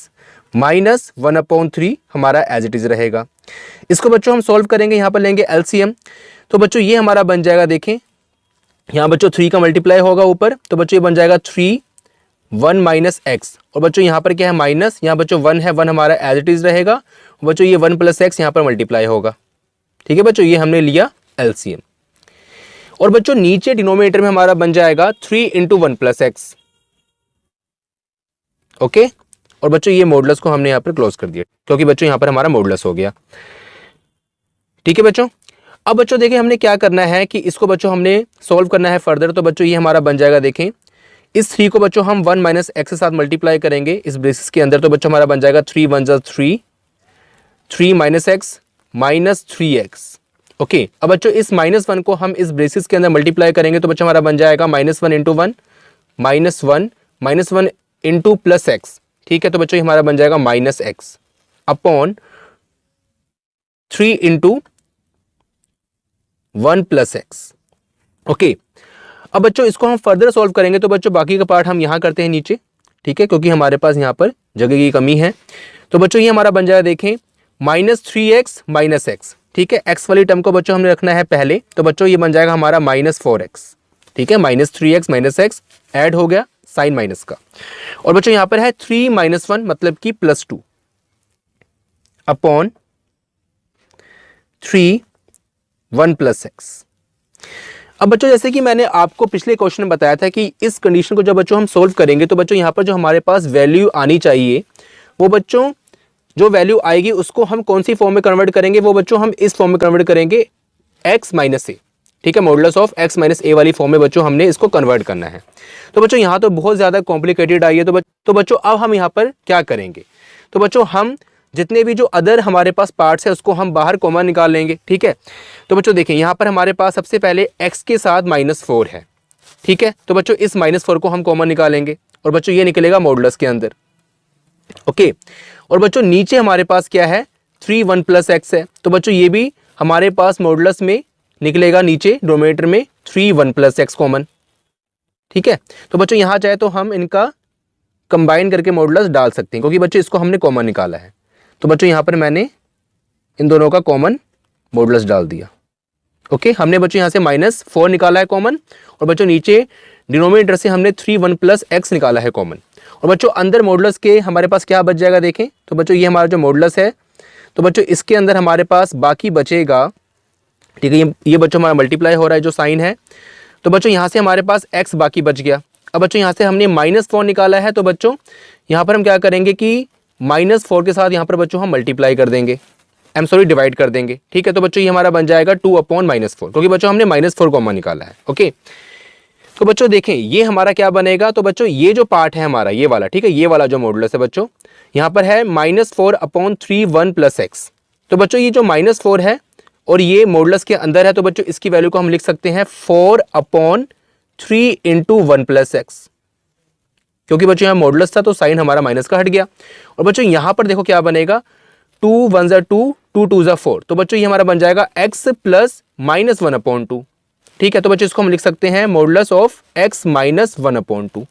minus 1 upon 3 हमारा एज इट इज रहेगा। इसको बच्चों हम सॉल्व करेंगे, यहाँ पर लेंगे LCM। तो बच्चों ये हमारा बन जाएगा, देखें यहाँ बच्चों 3 का मल्टीप्लाई होगा ऊपर, तो बच्चों ये बन जाएगा 3 1 माइनस एक्स। और बच्चों यहाँ पर क्या है माइनस, यहाँ बच्चों 1 है, 1 हमारा एज इट इज रहेगा। बच्चों ये 1 प्लस एक्स यहाँ पर मल्टीप्लाई होगा। ठीक है बच्चों, ये हमने लिया LCM। और बच्चों नीचे डिनोमिनेटर में हमारा बन जाएगा 3 इंटू 1 प्लस एक्स। ओके, और बच्चों ये मॉडुलस को हमने यहाँ पर क्लोज कर दिया, क्योंकि बच्चों यहाँ पर हमारा मॉडुलस हो गया। ठीक है बच्चों, अब बच्चों देखिए हमने क्या करना है कि इसको बच्चों हमने सॉल्व करना है फर्दर। तो बच्चों ये हमारा बन जाएगा, देखें इस 3 को बच्चों हम 1 माइनस एक्स के साथ मल्टीप्लाई करेंगे इस ब्रेसिस के अंदर। तो बच्चों हमारा बन जाएगा 3 1 जा 3, 3 minus x minus 3x। Okay, अब बच्चों इस -1 को हम इस ब्रेसिस के अंदर मल्टीप्लाई करेंगे। तो बच्चों हमारा बन जाएगा -1 इंटू 1 -1 इंटू प्लस एक्स। ठीक है, तो बच्चों हमारा बन जाएगा -x upon 3 into 1 plus x. Okay, अब बच्चों इसको हम फर्दर सॉल्व करेंगे। तो बच्चों बाकी का पार्ट हम यहाँ करते हैं नीचे, ठीक है, क्योंकि हमारे पास यहाँ पर जगह की कमी है। तो बच्चों ये हमारा बन जाएगा, देखें -3x माइनस एक्स। ठीक है, x वाली टर्म को बच्चों हमने रखना है पहले। तो बच्चों ये बन जाएगा हमारा -4x। ठीक है, -3x माइनस एक्स ऐड हो गया साइन माइनस का। और बच्चों यहाँ पर है 3 - 1 मतलब कि +2 अपॉन 3 1 प्लस एक्स। अब बच्चों जैसे कि मैंने आपको पिछले क्वेश्चन में बताया था कि इस कंडीशन को जब बच्चों हम सोल्व करेंगे तो बच्चों यहाँ पर जो हमारे पास वैल्यू आनी चाहिए वो बच्चों जो वैल्यू आएगी उसको हम कौन सी फॉर्म में कन्वर्ट करेंगे, वो बच्चों हम इस फॉर्म में कन्वर्ट करेंगे x माइनस ए। ठीक है, मॉडुलस ऑफ x माइनस ए वाली फॉर्म में बच्चों हमने इसको कन्वर्ट करना है। तो बच्चों यहाँ तो बहुत ज़्यादा कॉम्प्लिकेटेड आई है। तो बच्चों अब हम यहाँ पर क्या करेंगे, तो बच्चों हम जितने भी जो अदर हमारे पास पार्ट्स है उसको हम बाहर कॉमन निकाल लेंगे। ठीक है, तो बच्चों देखें यहाँ पर हमारे पास सबसे पहले x के साथ -4 है। ठीक है, तो बच्चों इस -4 को हम कॉमन निकालेंगे और बच्चों ये निकलेगा मॉडुलस के अंदर। ओके, और बच्चों नीचे हमारे पास क्या है 3 1 प्लस एक्स है। तो बच्चों ये भी हमारे पास मॉडुलस में निकलेगा, नीचे डोमिनेटर में 3 1 प्लस एक्स कॉमन। ठीक है, तो बच्चों यहाँ चाहे तो हम इनका कंबाइन करके मॉडुलस डाल सकते हैं क्योंकि बच्चों इसको हमने कॉमन निकाला है। तो बच्चों यहाँ पर मैंने इन दोनों का कॉमन मॉडुलस डाल दिया। ओके, हमने बच्चों यहाँ से -4 निकाला है कॉमन और बच्चों नीचे डिनोमिनेटर से हमने 3 1 प्लस एक्स निकाला है कॉमन। और बच्चों अंदर मॉडुलस के हमारे पास क्या बच जाएगा, देखें तो बच्चों ये हमारा जो मॉडुलस है तो बच्चों इसके अंदर हमारे पास बाकी बचेगा। ठीक है, ये बच्चों हमारा मल्टीप्लाई हो रहा है जो साइन है। तो बच्चों यहाँ से हमारे पास x बाकी बच गया। अब बच्चों यहाँ से हमने -4 निकाला है। तो बच्चों यहाँ पर हम क्या करेंगे कि -4 के साथ यहाँ पर बच्चों हम मल्टीप्लाई कर देंगे, डिवाइड कर देंगे। ठीक है, तो बच्चों ये हमारा बन जाएगा 2 अपॉन -4 क्योंकि बच्चों हमने -4 कॉमन निकाला है। ओके, तो बच्चों देखें ये हमारा क्या बनेगा, तो बच्चों ये जो पार्ट है हमारा ये वाला, ठीक है, ये वाला जो मॉडुलस है बच्चों यहाँ पर है -4 अपॉन 3 1 प्लस एक्स। तो बच्चों ये जो -4 है और ये मॉडुलस के अंदर है तो बच्चों इसकी वैल्यू को हम लिख सकते हैं 4 अपॉन 3 इंटू 1 प्लस एक्स, क्योंकि बच्चों यहाँ मॉडुलस था तो साइन हमारा माइनस का हट गया। और बच्चों यहाँ पर देखो क्या बनेगा 2 1 जा 2 2 2 जा 4। तो बच्चों ये हमारा बन जाएगा x प्लस -1 अपॉन 2। ठीक है, तो बच्चों इसको हम लिख सकते हैं modulus of x minus 1 upon 2।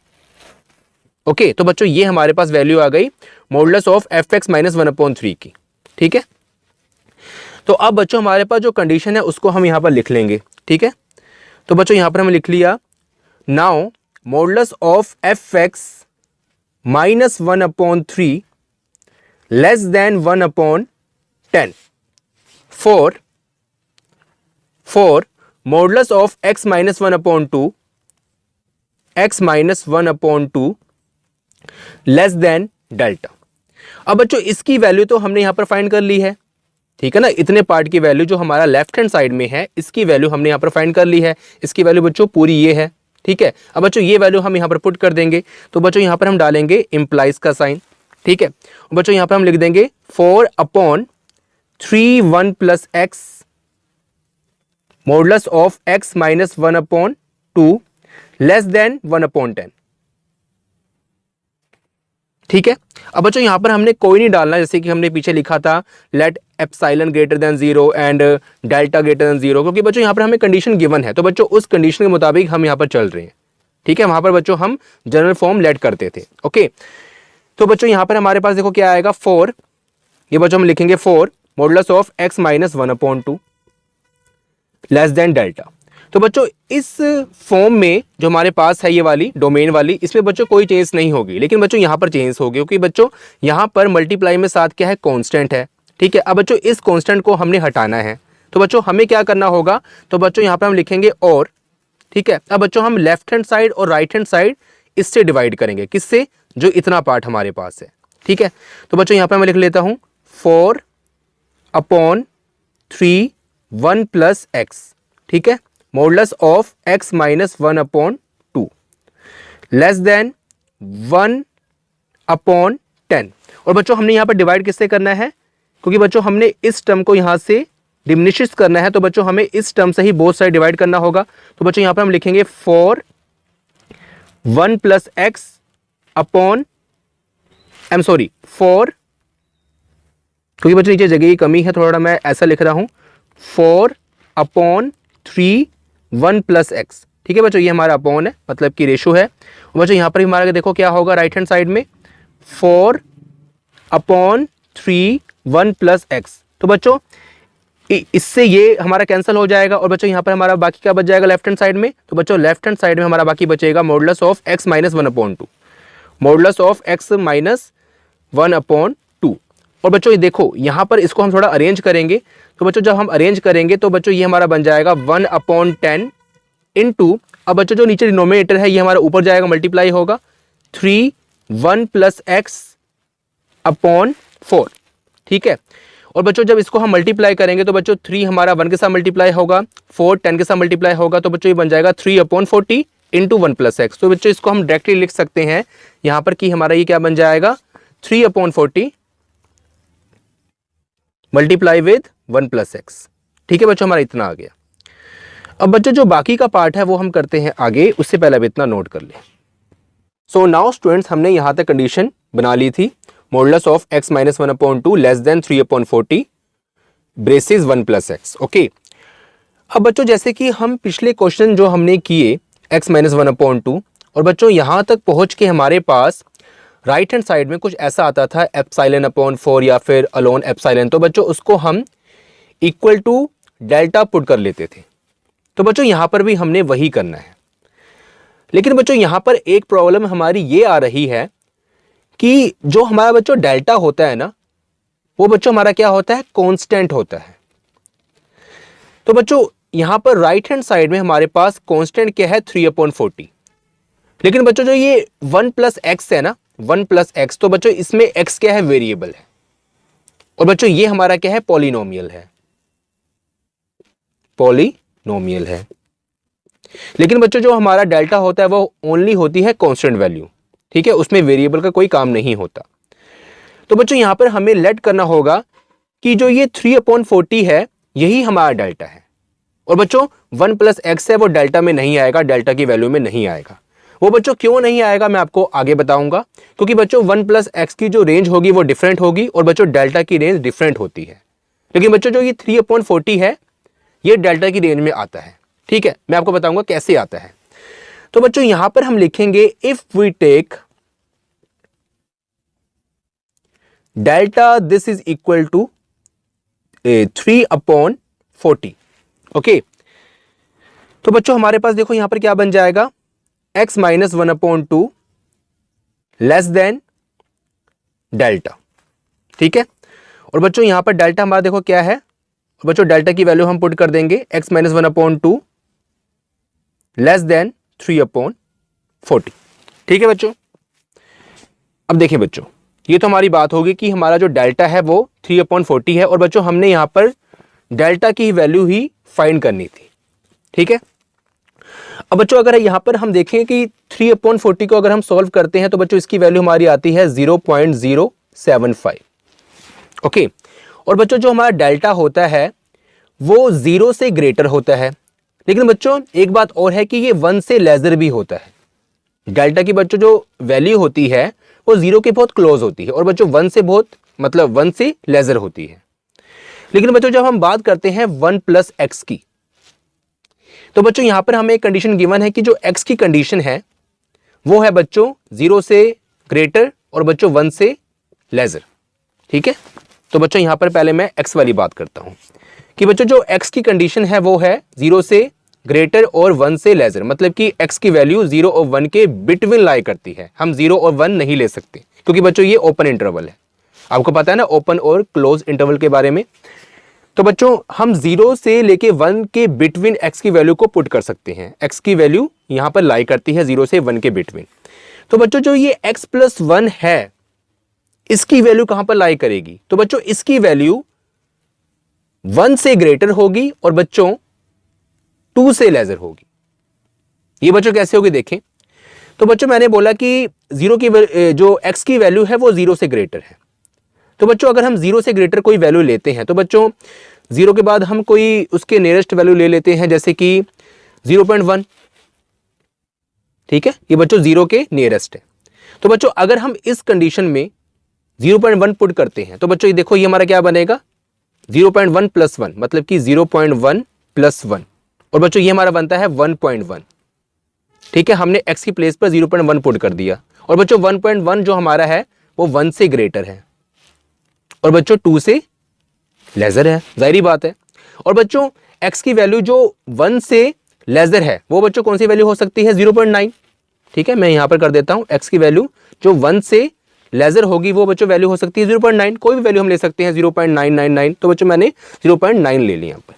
Okay, तो बच्चों ये हमारे पास वैल्यू आ गई modulus of fx minus 1 upon 3 की। ठीक है, तो अब बच्चों हमारे पास जो कंडीशन है उसको हम यहाँ पर लिख लेंगे। ठीक है, तो बच्चों यहाँ पर हमने लिख लिया now modulus of fx minus 1 upon 3 less than 1 upon 10 for modulus of x minus 1 upon 2 x minus 1 upon 2 less than delta. अब बच्चों इसकी वैल्यू तो हमने यहां पर फाइंड कर ली है। ठीक है ना, इतने पार्ट की वैल्यू जो हमारा लेफ्ट हैंड साइड में है इसकी वैल्यू हमने यहां पर फाइंड कर ली है। इसकी वैल्यू बच्चों पूरी ये है। ठीक है, अब बच्चों ये वैल्यू हम यहां पर पुट कर देंगे। तो बच्चों यहां पर हम डालेंगे इंप्लाइज का साइन। ठीक है, बच्चों यहां पर हम लिख देंगे 4 upon 3 1 plus x modulus of x minus 1 upon 2 less than 1 upon 10। ठीक है, अब बच्चों यहां पर हमने कोई नहीं डालना, जैसे कि हमने पीछे लिखा था let epsilon greater than 0 and delta greater than 0, क्योंकि बच्चों यहां पर हमें कंडीशन गिवन है तो बच्चों उस कंडीशन के मुताबिक हम यहां पर चल रहे हैं। ठीक है, वहां पर बच्चों हम जनरल फॉर्म लेट करते थे। ओके, तो बच्चों यहां पर हमारे पास देखो क्या आएगा 4, ये बच्चों हम लिखेंगे 4 modulus of x minus 1 upon 2 less than delta. तो बच्चों इस फॉर्म में जो हमारे पास है ये वाली डोमेन वाली, इसमें बच्चों कोई चेंज नहीं होगी, लेकिन बच्चों यहाँ पर चेंज होगी क्योंकि बच्चों यहाँ पर मल्टीप्लाई में साथ क्या है कांस्टेंट है। ठीक है, अब बच्चों इस कांस्टेंट को हमने हटाना है तो बच्चों हमें क्या करना होगा, तो बच्चों यहाँ पर हम लिखेंगे और। ठीक है, अब बच्चों हम लेफ्ट हैंड साइड और राइट हैंड साइड इससे डिवाइड करेंगे, किससे, जो इतना पार्ट हमारे पास है। ठीक है, तो बच्चों यहाँ पर मैं लिख लेता हूँ 4 अपॉन 3 1 प्लस एक्स, ठीक है, modulus of x minus 1/2 less than 1/10। और बच्चों हमने यहाँ पर डिवाइड किससे करना है, क्योंकि बच्चों हमने इस टर्म को यहाँ से डिमिनिश करना है, तो बच्चों हमें इस टर्म से ही बोथ साइड डिवाइड करना होगा। तो बच्चों यहाँ पर हम लिखेंगे for 1 plus x upon for, क्योंकि बच्चों नीचे जगह की कमी है, थोड़ा मैं ऐसा लिख रहा हूं, 4/3 1 प्लस एक्स, ठीक है बच्चों, ये हमारा अपॉन है, मतलब कि रेशो है। और बच्चों यहाँ पर भी हमारा देखो क्या होगा राइट हैंड साइड में 4/3 1 प्लस एक्स। तो बच्चों इससे ये हमारा कैंसिल हो जाएगा, और बच्चों यहाँ पर हमारा बाकी क्या बच जाएगा लेफ्ट हैंड साइड में, तो बच्चों लेफ्ट हैंड साइड में हमारा बाकी बचेगा modulus of x minus 1/2, modulus of x minus 1/2। और बच्चों ये देखो यहाँ पर इसको हम थोड़ा अरेंज करेंगे, तो बच्चों जब हम अरेंज करेंगे तो बच्चों ये हमारा बन जाएगा 1/10 इंटू, अब बच्चों जो नीचे डिनोमिनेटर है ये हमारा ऊपर जाएगा, मल्टीप्लाई होगा 3 1 प्लस एक्स अपॉन 4, ठीक है। और बच्चों जब इसको हम मल्टीप्लाई करेंगे तो बच्चों 3 हमारा 1 के साथ मल्टीप्लाई होगा, 4 10 के साथ मल्टीप्लाई होगा, तो बच्चों ये बन जाएगा 3/40 इंटू 1 प्लस एक्स। तो बच्चों इसको हम डायरेक्टली लिख सकते हैं यहाँ पर कि हमारा ये क्या बन जाएगा 3/40 मल्टीप्लाई विद 1 प्लस एक्स, ठीक है बच्चों, हमारा इतना आ गया। अब बच्चों जो बाकी का पार्ट है वो हम करते हैं आगे, उससे पहले अब इतना नोट कर लें। सो नाउ स्टूडेंट्स हमने यहाँ तक कंडीशन बना ली थी, modulus of x minus 1/2 less than 3/40 braces 1 plus x, okay. अब बच्चों जैसे कि हम पिछले क्वेश्चन जो हमने किए x माइनस 1/2, और बच्चों यहाँ तक पहुँच के हमारे पास राइट हैंड साइड में कुछ ऐसा आता था ε/4 या फिर अलोन एप्सिलॉन, तो बच्चों उसको हम इक्वल टू डेल्टा पुट कर लेते थे। तो बच्चों यहाँ पर भी हमने वही करना है, लेकिन बच्चों यहाँ पर एक प्रॉब्लम हमारी ये आ रही है कि जो हमारा बच्चों डेल्टा होता है ना, वो बच्चों हमारा क्या होता है, कांस्टेंट होता है। तो बच्चों यहां पर राइट हैंड साइड में हमारे पास कांस्टेंट क्या है 3/40, लेकिन बच्चों जो ये 1 प्लस एक्स है ना, 1 प्लस एक्स, तो बच्चों इसमें एक्स क्या है, वेरिएबल है, और बच्चों ये हमारा क्या है, पॉलिनोमियल है, पॉलिनोमियल है। लेकिन बच्चों जो हमारा डेल्टा होता है वो ओनली होती है कांस्टेंट वैल्यू, ठीक है, उसमें वेरिएबल का कोई काम नहीं होता। तो बच्चों यहां पर हमें लेट करना होगा कि जो ये 3/40 है यही हमारा डेल्टा है, और बच्चों 1 प्लस एक्स है वो डेल्टा में नहीं आएगा, डेल्टा की वैल्यू में नहीं आएगा। वो बच्चों क्यों नहीं आएगा मैं आपको आगे बताऊंगा, क्योंकि बच्चों 1 प्लस एक्स की जो रेंज होगी वो डिफरेंट होगी, और बच्चों डेल्टा की रेंज डिफरेंट होती है। लेकिन बच्चों जो ये 3/40 है ये डेल्टा की रेंज में आता है, ठीक है, मैं आपको बताऊंगा कैसे आता है। तो बच्चों यहां पर हम लिखेंगे if we take delta this is equal to 3/40, okay. तो बच्चों हमारे पास देखो यहां पर क्या बन जाएगा, x minus 1/2 less than delta, ठीक है। और बच्चों यहां पर डेल्टा हमारा देखो क्या है, बच्चों डेल्टा की वैल्यू हम पुट कर देंगे x माइनस 1/2 लेस देन 3/40, ठीक है बच्चों। अब देखिए बच्चों ये तो हमारी बात होगी कि हमारा जो डेल्टा है वो 3/40 है, और बच्चों हमने यहां पर डेल्टा की वैल्यू ही फाइंड करनी थी, ठीक है। अब बच्चों अगर यहां पर हम देखें कि 3/40 को अगर हम सॉल्व करते हैं तो बच्चों इसकी वैल्यू हमारी आती है 0.075, ओके। और बच्चों जो हमारा डेल्टा होता है वो 0 से ग्रेटर होता है, लेकिन बच्चों एक बात और है कि ये 1 से लेजर भी होता है। डेल्टा की बच्चों जो वैल्यू होती है वो 0 के बहुत क्लोज होती है, और बच्चों 1 से बहुत मतलब 1 से लेजर होती है। लेकिन बच्चों जब हम बात करते हैं 1 प्लस एक्स की, तो बच्चों यहां पर हमें एक कंडीशन गिवन है कि जो x की कंडीशन है वो है बच्चों 0 से ग्रेटर और बच्चों 1 से लेजर, ठीक है। तो बच्चों यहां पर पहले मैं x वाली बात करता हूं कि बच्चों जो x की कंडीशन है वो है 0 से ग्रेटर और 1 से लेजर, मतलब कि x की वैल्यू 0 और 1 के बिटवीन लाई करती है। हम 0 और 1 नहीं ले सकते क्योंकि बच्चों ये ओपन इंटरवल है, आपको पता है ना ओपन और क्लोज इंटरवल के बारे में। तो बच्चों हम 0 से लेके 1 के बिटवीन x की वैल्यू को पुट कर सकते हैं। x की वैल्यू यहां पर लाई करती है 0 से 1 के बिटवीन। तो बच्चों जो ये x प्लस 1 है इसकी वैल्यू कहां पर लाई करेगी, तो बच्चों इसकी वैल्यू 1 से ग्रेटर होगी और बच्चों 2 से लेजर होगी। ये बच्चों कैसे होगी देखें। तो बच्चों मैंने बोला कि जीरो की जो x की वैल्यू है वो 0 से ग्रेटर है। तो बच्चों अगर हम 0 से ग्रेटर कोई वैल्यू लेते हैं तो बच्चों 0 के बाद हम कोई उसके नियरेस्ट वैल्यू ले लेते हैं, जैसे कि 0.1। ठीक है, ये बच्चों 0 के नियरेस्ट है। तो बच्चों अगर हम इस कंडीशन में 0.1 पुट करते हैं तो बच्चों ये देखो, ये हमारा क्या बनेगा 0.1 + 1, मतलब कि 0.1 + 1, और बच्चों ये हमारा बनता है 1.1। ठीक है, हमने x की प्लेस पर 0.1 पुट कर दिया, और बच्चों 1.1 जो हमारा है वो 1 से ग्रेटर है और बच्चों 2 से लेजर है, जाहिर बात है। और बच्चों x की वैल्यू जो 1 से लेजर है वो बच्चों कौन सी वैल्यू हो सकती है 0.9। ठीक है, मैं यहां पर कर देता हूं, x की वैल्यू जो 1 से लेजर होगी वो बच्चों वैल्यू हो सकती है 0.9। कोई भी वैल्यू हम ले सकते हैं 0.999, तो बच्चों मैंने 0.9 ले लिया यहाँ पर।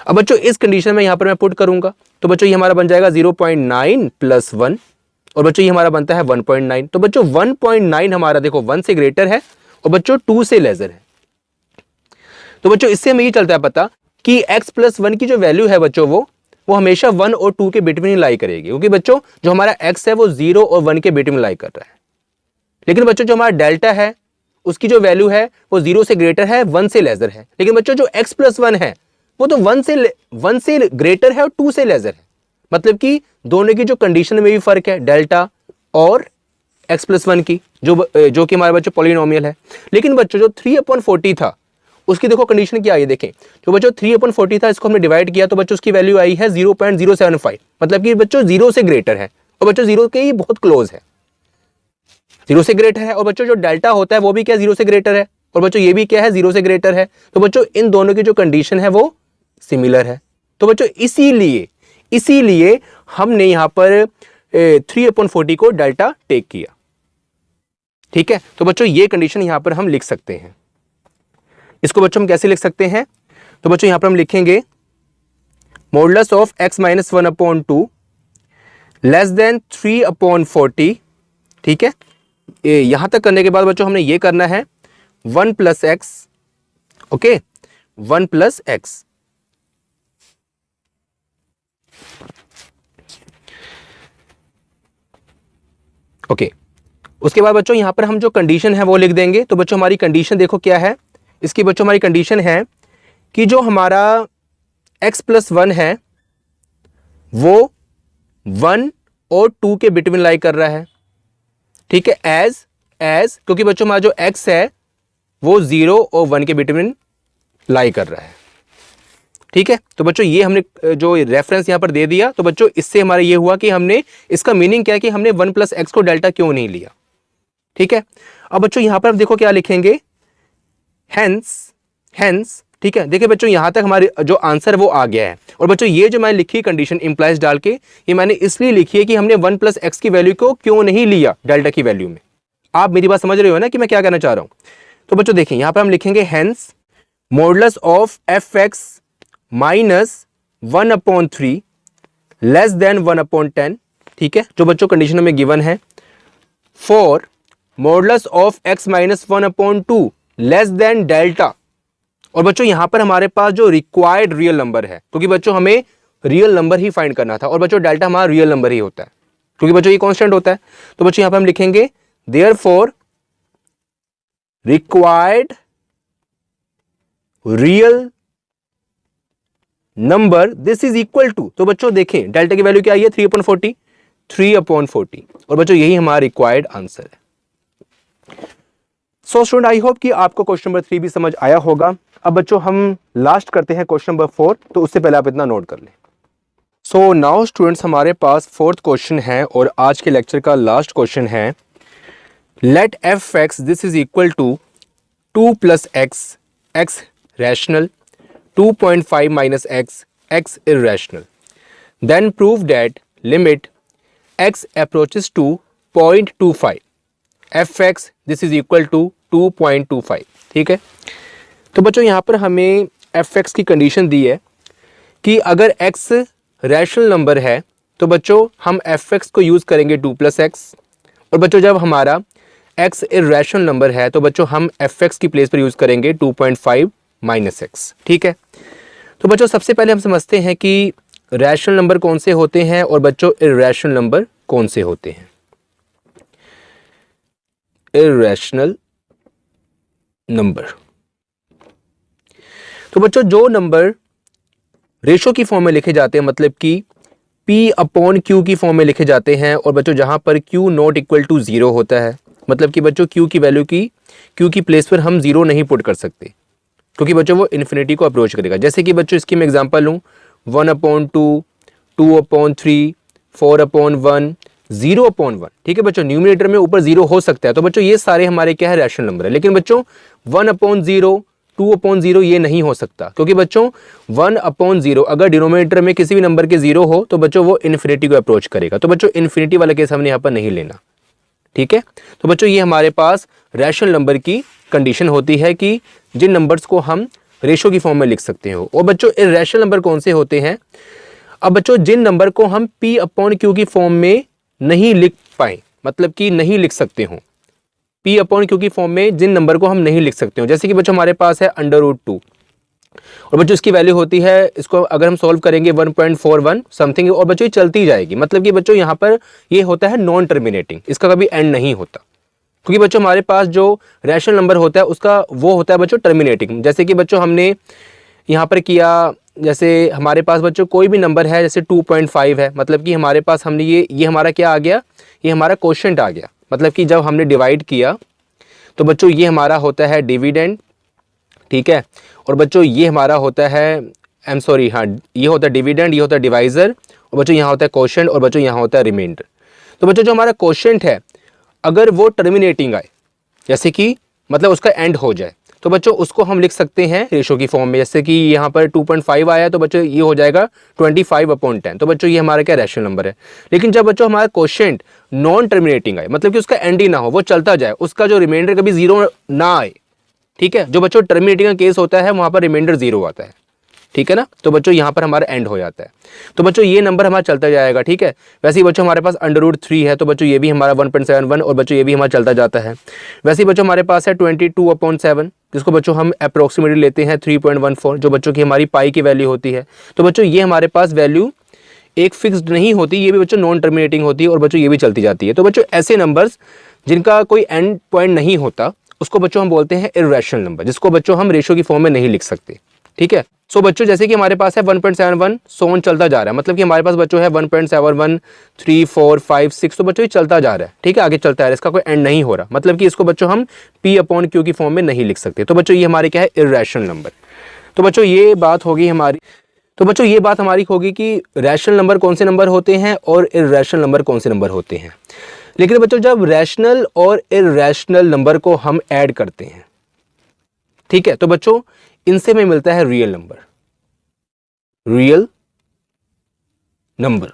अब बच्चों इस कंडीशन में यहां पर मैं पुट करूंगा तो बच्चों ये हमारा बन जाएगा 0.9 + 1, और बच्चों ये हमारा बनता है 1.9। तो बच्चों 1.9 हमारा देखो 1 से ग्रेटर है और बच्चों 2 से लेजर है। तो बच्चों इससे हमें ये चलता है पता कि x + 1 की जो वैल्यू है बच्चों वो हमेशा 1 और 2 के बिटवीन ही लाई करेगी, क्योंकि बच्चों जो हमारा x है वो 0 और 1 के बिटवीन लाई कर रहा है। लेकिन बच्चों जो हमारा डेल्टा है उसकी जो वैल्यू है वो 0 से ग्रेटर है, 1 से लेजर है। लेकिन बच्चों जो x + 1 है वो तो 1 से ग्रेटर है और 2 से लेजर है, मतलब कि दोनों की जो कंडीशन में भी फर्क है, डेल्टा और x + 1 की, जो कि हमारे बच्चों पॉलिनोमियल है। लेकिन बच्चों जो 3/40 था उसकी देखो कंडीशन क्या आई, देखें जो बच्चों 3/40 था इसको हमने डिवाइड किया तो बच्चों उसकी वैल्यू आई है 0.075, मतलब कि बच्चों 0 से ग्रेटर है और बच्चों 0 के ही बहुत क्लोज है, 0 से ग्रेटर है। और बच्चों जो डेल्टा होता है वो भी क्या 0 से ग्रेटर है, और बच्चों ये भी क्या है 0 से ग्रेटर है। तो बच्चों इन दोनों की जो कंडीशन है वो सिमिलर है। तो बच्चों इसीलिए हमने यहां पर 3/40 को डेल्टा टेक किया। ठीक है, तो बच्चों ये कंडीशन यहां पर हम लिख सकते हैं। इसको बच्चों हम कैसे लिख सकते हैं, तो बच्चों यहां पर हम लिखेंगे modulus of x - 1/2 less than 3/40। ठीक है, यहां तक करने के बाद बच्चों हमने ये करना है 1 + x, ओके 1 + x। ओके, उसके बाद बच्चों यहां पर हम जो कंडीशन है वो लिख देंगे। तो बच्चों हमारी कंडीशन देखो क्या है, इसकी बच्चों हमारी कंडीशन है कि जो हमारा x + 1 है वो 1 और 2 के बिटवीन लाई कर रहा है। ठीक है, एज क्योंकि बच्चों हमारा जो x है वो 0 और 1 के बिटवीन लाई कर रहा है। ठीक है, तो बच्चों ये हमने जो रेफरेंस यहां पर दे दिया, तो बच्चों इससे हमारा ये हुआ कि हमने इसका मीनिंग क्या है कि हमने 1 + x को डेल्टा क्यों नहीं लिया। ठीक है, अब बच्चों यहां पर देखो क्या लिखेंगे, हेंस। ठीक है, देखिए बच्चों यहां तक हमारे जो आंसर वो आ गया है। और बच्चों ये जो मैंने लिखी कंडीशन इंप्लाइज डाल के, ये मैंने इसलिए लिखी है कि हमने 1 + x की वैल्यू को क्यों नहीं लिया डेल्टा की वैल्यू में। आप मेरी बात समझ रहे हो ना कि मैं क्या कहना चाह रहा हूं। तो बच्चों देखिए यहां पर हम लिखेंगे hence modulus of fx - 1/3 less than 1/10। ठीक है, जो बच्चों कंडीशन में गिवन है for modulus of x - 1/2 less than delta. और बच्चों यहां पर हमारे पास जो रिक्वायर्ड रियल नंबर है, क्योंकि बच्चों हमें रियल नंबर ही फाइंड करना था, और बच्चों डेल्टा हमारा रियल नंबर ही होता है क्योंकि बच्चों ये कांस्टेंट होता है। तो बच्चों यहां पर हम लिखेंगे therefore required real number this is equal to, तो बच्चों देखें डेल्टा की वैल्यू क्या आई है 3/40, और बच्चों यही हमारा रिक्वायर्ड आंसर है। सो स्टूडेंट आई होप कि आपको क्वेश्चन नंबर 3 भी समझ आया होगा। अब बच्चों हम लास्ट करते हैं क्वेश्चन नंबर 4, तो उससे पहले आप इतना नोट कर लें। सो नाउ स्टूडेंट्स हमारे पास 4th क्वेश्चन है और आज के लेक्चर का लास्ट क्वेश्चन है let f(x) this is equal to 2 + x rational 2.5 - x irrational, then prove that limit x approaches to 0.25 f(x) this is equal to 2.25। ठीक है, तो बच्चों यहाँ पर हमें f(x) की कंडीशन दी है कि अगर x रैशनल नंबर है तो बच्चों हम f(x) को यूज़ करेंगे 2 + x, और बच्चों जब हमारा x इर्रेशनल नंबर है तो बच्चों हम f(x) की प्लेस पर यूज़ करेंगे 2.5 माइनस एक्स। ठीक है, तो बच्चों सबसे पहले हम समझते हैं कि रैशनल नंबर कौन से होते हैं और बच्चों इर्रेशनल नंबर कौन से होते हैं। इर्रेशनल नंबर, तो बच्चों जो नंबर रेशो की फॉर्म में लिखे जाते हैं, मतलब कि P अपॉन Q की फॉर्म में लिखे जाते हैं, और बच्चों जहां पर Q नॉट इक्वल टू 0 होता है, मतलब कि बच्चों Q की वैल्यू की Q की प्लेस पर हम 0 नहीं पुट कर सकते, क्योंकि बच्चों वो इन्फिनिटी को अप्रोच करेगा। जैसे कि बच्चों इसकी मैं एग्जांपल लूँ 1/2, 2/3, 4/1, 0/1। ठीक है बच्चों, न्यूमरेटर में ऊपर 0 हो सकता है, तो बच्चों ये सारे हमारे क्या है, रैशनल नंबर है। लेकिन बच्चों 1/0, 2/0 ये नहीं हो सकता, क्योंकि बच्चों 1/0 अगर डिनोमिनेटर में किसी भी नंबर के 0 हो तो बच्चों वो इन्फिनिटी को अप्रोच करेगा, तो बच्चों इन्फिनिटी वाला केस हमने यहाँ पर नहीं लेना। ठीक है, तो बच्चों ये हमारे पास रैशनल नंबर की कंडीशन होती है कि जिन नंबर्स को हम रेशो की फॉर्म में लिख सकते हो। और बच्चों इर्रेशनल नंबर कौन से होते हैं, अब बच्चों जिन नंबर को हम P अपॉन Q की फॉर्म में नहीं लिख पाए, मतलब कि नहीं लिख सकते हो, P अपॉन Q की फॉर्म में जिन नंबर को हम नहीं लिख सकते हो, जैसे कि बच्चों हमारे पास है √2, और बच्चों इसकी वैल्यू होती है, इसको अगर हम सॉल्व करेंगे 1.41 समथिंग, और बच्चों ये चलती जाएगी, मतलब कि बच्चों यहाँ पर ये होता है नॉन टर्मिनेटिंग, इसका कभी एंड नहीं होता, क्योंकि बच्चों हमारे पास जो रैशनल नंबर होता है उसका वो होता है बच्चों टर्मिनेटिंग। जैसे कि बच्चों हमने यहाँ पर किया, जैसे हमारे पास बच्चों कोई भी नंबर है, जैसे 2.5 है, मतलब कि हमारे पास हमने ये हमारा क्या आ गया, ये हमारा क्वोशिएंट आ गया, मतलब कि जब हमने डिवाइड किया तो बच्चों ये हमारा होता है डिविडेंड। ठीक है, और बच्चों ये हमारा होता है हाँ, ये होता है डिविडेंड, ये होता है डिवाइजर, और बच्चों यहाँ होता है क्वोशिएंट, और बच्चों यहाँ होता है रिमाइंडर। तो बच्चों जो हमारा क्वोशिएंट है अगर वो टर्मिनेटिंग आए, जैसे कि मतलब उसका एंड हो जाए, तो बच्चों उसको हम लिख सकते हैं रेशो की फॉर्म में। जैसे कि यहाँ पर 2.5 आया तो बच्चों ये हो जाएगा 25/10, तो बच्चों ये हमारा क्या रैशनल नंबर है। लेकिन जब बच्चों हमारा क्वोशिएंट नॉन टर्मिनेटिंग आए, मतलब कि उसका एंड ही ना हो, वो चलता जाए, उसका जो रिमाइंडर कभी 0 ना आए। ठीक है, जो बच्चों टर्मिनेटिंग का केस होता है वहां पर रिमाइंडर 0 आता है। ठीक है ना, तो बच्चों यहाँ पर हमारा एंड हो जाता है, तो बच्चों ये नंबर हमारा चलता जाएगा। ठीक है, वैसे ही बच्चों हमारे पास √3 है, तो बच्चों ये भी हमारा 1.71, और बच्चों ये भी हमारा चलता जाता है। वैसे ही बच्चों हमारे पास है 22/7, जिसको बच्चों हम अप्रोक्सीमेटली लेते हैं 3.14, जो बच्चों की हमारी पाई की वैल्यू होती है। तो बच्चों ये हमारे पास वैल्यू एक फिक्स्ड नहीं होती, ये भी बच्चों नॉन टर्मिनेटिंग होती है, और बच्चों ये भी चलती जाती है। तो बच्चों ऐसे नंबर्स जिनका कोई एंड पॉइंट नहीं होता उसको बच्चों हम बोलते हैं इर्रेशनल नंबर, जिसको बच्चों हम रेशो की फॉर्म में नहीं लिख सकते। ठीक है, सो बच्चों जैसे कि हमारे पास है 1.71, सोन चलता जा रहा है, मतलब कि हमारे पास बच्चों है 1.71, 3, 4, 5, 6, तो बच्चों ये चलता जा रहा है। ठीक है, आगे चलता है, इसका कोई एंड नहीं हो रहा, मतलब कि इसको बच्चों हम P अपॉन Q की फॉर्म में नहीं लिख सकते। तो बच्चों ये हमारे क्या है, इर्रेशनल नंबर। तो बच्चों ये बात होगी हमारी, तो बच्चों ये बात हमारी होगी कि रैशनल नंबर कौन से नंबर होते हैं और इर्रेशनल नंबर कौन से नंबर होते हैं। लेकिन बच्चों जब रैशनल और इर्रेशनल नंबर को हम ऐड करते हैं, ठीक है, तो बच्चों इनसे हमें मिलता है रियल नंबर। रियल नंबर,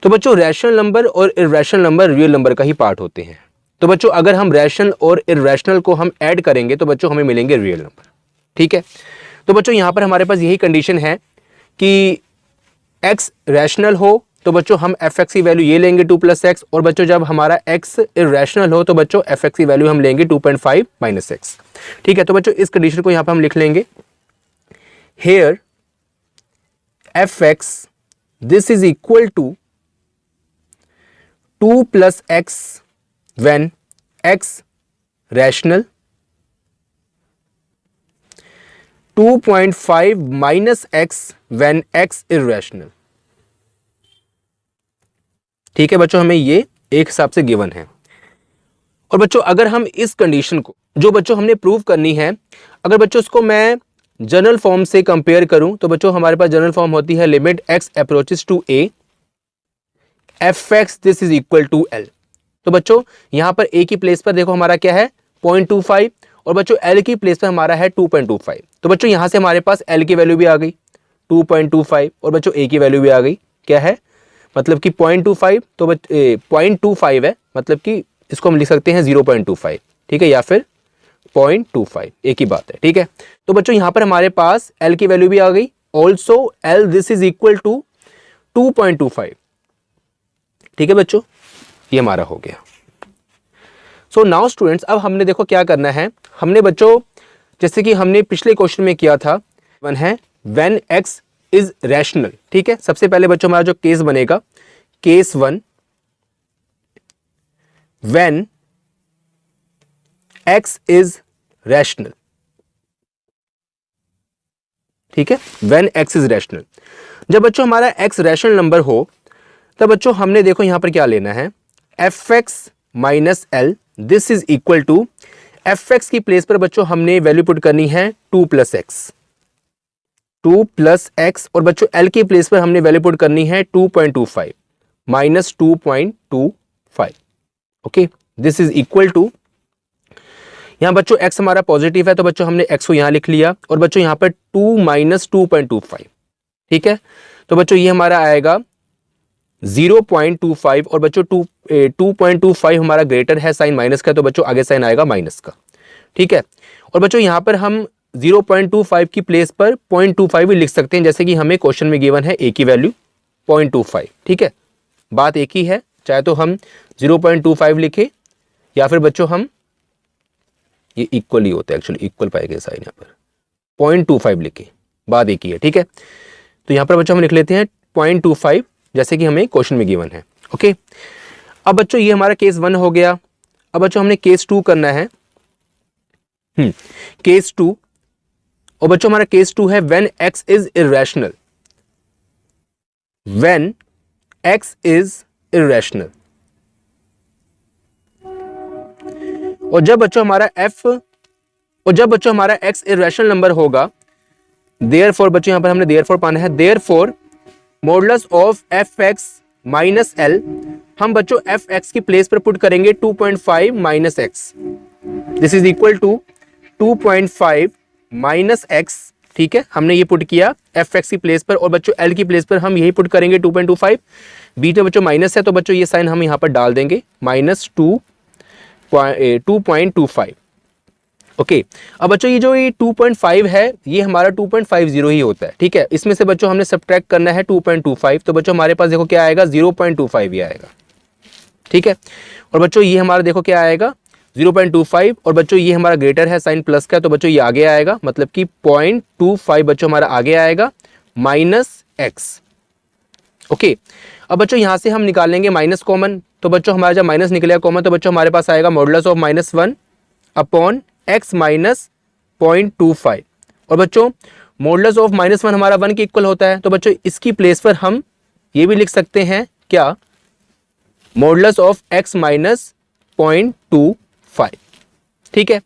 तो बच्चों रैशनल नंबर और इर्रेशनल नंबर रियल नंबर का ही पार्ट होते हैं। तो बच्चों अगर हम रैशनल और इर्रेशनल को हम ऐड करेंगे तो बच्चों हमें मिलेंगे रियल नंबर। ठीक है, तो बच्चों यहां पर हमारे पास यही कंडीशन है कि x रैशनल हो तो बच्चों हम fx की वैल्यू ये लेंगे 2 + x, और बच्चों जब हमारा x इर्रेशनल हो तो बच्चों fx की वैल्यू हम लेंगे 2.5 - x। ठीक है, तो बच्चों इस कंडीशन को यहां पर हम लिख लेंगे, here fx this is equal to 2 + x when x rational, 2.5 - x when x irrational। ठीक है बच्चों, हमें ये एक हिसाब से गिवन है। और बच्चों अगर हम इस कंडीशन को जो बच्चों हमने प्रूव करनी है, अगर बच्चों उसको मैं जनरल फॉर्म से कंपेयर करूं तो बच्चों हमारे पास जनरल फॉर्म होती है limit x approaches to a fx this is equal to l। तो बच्चों यहां पर a की प्लेस पर देखो हमारा क्या है 0.25, और बच्चों l की प्लेस पर हमारा है 2.25। तो बच्चों यहां से हमारे पास l की वैल्यू भी आ गई 2.25, और बच्चों a की वैल्यू भी आ गई क्या है, मतलब कि 0.25, तो 0.25 है, मतलब कि इसको हम लिख सकते हैं 0.25। ठीक है, या फिर 0.25, एक ही बात है। ठीक है, तो बच्चों यहां पर हमारे पास l की वैल्यू भी आ गई, also l this is equal to 2.25। ठीक है बच्चों, ये हमारा हो गया। सो नाउ स्टूडेंट्स, अब हमने देखो क्या करना है, हमने बच्चों जैसे कि हमने पिछले क्वेश्चन में किया था, वन है व्हेन x इज रैशनल। ठीक है, सबसे पहले बच्चों हमारा जो केस बनेगा, case 1 when x is rational. ठीक है, व्हेन x इज रैशनल। जब बच्चों हमारा x रैशनल नंबर हो तब बच्चों हमने देखो यहां पर क्या लेना है, fx minus l, this is equal to, fx की प्लेस पर बच्चों हमने वैल्यू पुट करनी है 2 प्लस एक्स, 2 प्लस एक्स, और बच्चों l की प्लेस पर हमने वैल्यू पुट करनी है 2.25 minus 2.25। Okay, this is equal to, यहां बच्चों x हमारा पॉजिटिव है तो बच्चों हमने x को यहां लिख लिया, और बच्चों यहां पर 2 माइनस 2.25। ठीक है, तो बच्चों ये हमारा आएगा 0.25, और बच्चों 2.25 हमारा ग्रेटर है साइन माइनस का, तो बच्चों आगे साइन आएगा माइनस का। ठीक है, और बच्चों यहां पर हम 0.25 की प्लेस पर 0.25 भी लिख सकते हैं, जैसे कि हमें क्वेश्चन में गिवन है a की वैल्यू 0.25। ठीक है, बात एक ही है, चाहे तो हम 0.25 लिखे या फिर बच्चों हम, ये इक्वल ही होता है एक्चुअली, इक्वल पाएगा साइन, यहाँ पर 0.25 लिखे, बात एक ही है। ठीक है, तो यहां पर बच्चों हम लिख लेते हैं 0.25 जैसे कि हमें क्वेश्चन में गिवन है। ओके, अब बच्चों ये हमारा केस 1 हो गया। अब बच्चों हमने केस 2 करना है, केस 2, और बच्चों हमारा केस 2 है when x is irrational, when x is irrational. और जब बच्चों हमारा x इररेशनल नंबर होगा, देयरफॉर बच्चों यहां पर हमने देयरफॉर पाना है, therefore modulus of fx minus l, हम बच्चों fx की प्लेस पर पुट करेंगे 2.5 minus x, this is equal to 2.5 minus x. ठीक है, हमने ये पुट किया fx की प्लेस पर, और बच्चों l की प्लेस पर हम यही पुट करेंगे 2.25। बीच में बच्चों माइनस है तो बच्चों ये साइन हम यहां पर डाल देंगे, माइनस 2.25। ओके, अब बच्चों ये जो ये 2.5 है ये हमारा 2.50 ही होता है। ठीक है, इसमें से बच्चों हमने सब्ट्रैक्ट करना है 2.25, तो बच्चों हमारे पास देखो क्या आएगा, 0.25 ही आएगा। ठीक है, और बच्चों ये हमारा देखो क्या आएगा 0.25, और बच्चों ये हमारा ग्रेटर है साइन प्लस का, तो बच्चों ये आगे आएगा, मतलब कि 0.25 बच्चों हमारा आगे आएगा माइनस एक्स। ओके, अब बच्चों यहां से हम निकालेंगे माइनस कॉमन, तो बच्चों हमारा जब माइनस निकलेगा कॉमन तो बच्चों हमारे पास आएगा modulus of -1 upon x minus 0.25, और बच्चों मॉडुलस ऑफ -1 हमारा 1 के इक्वल होता है, तो बच्चों इसकी प्लेस पर हम ये भी लिख सकते हैं क्या, मॉडुलस ऑफ x माइनस 0.25। ठीक है,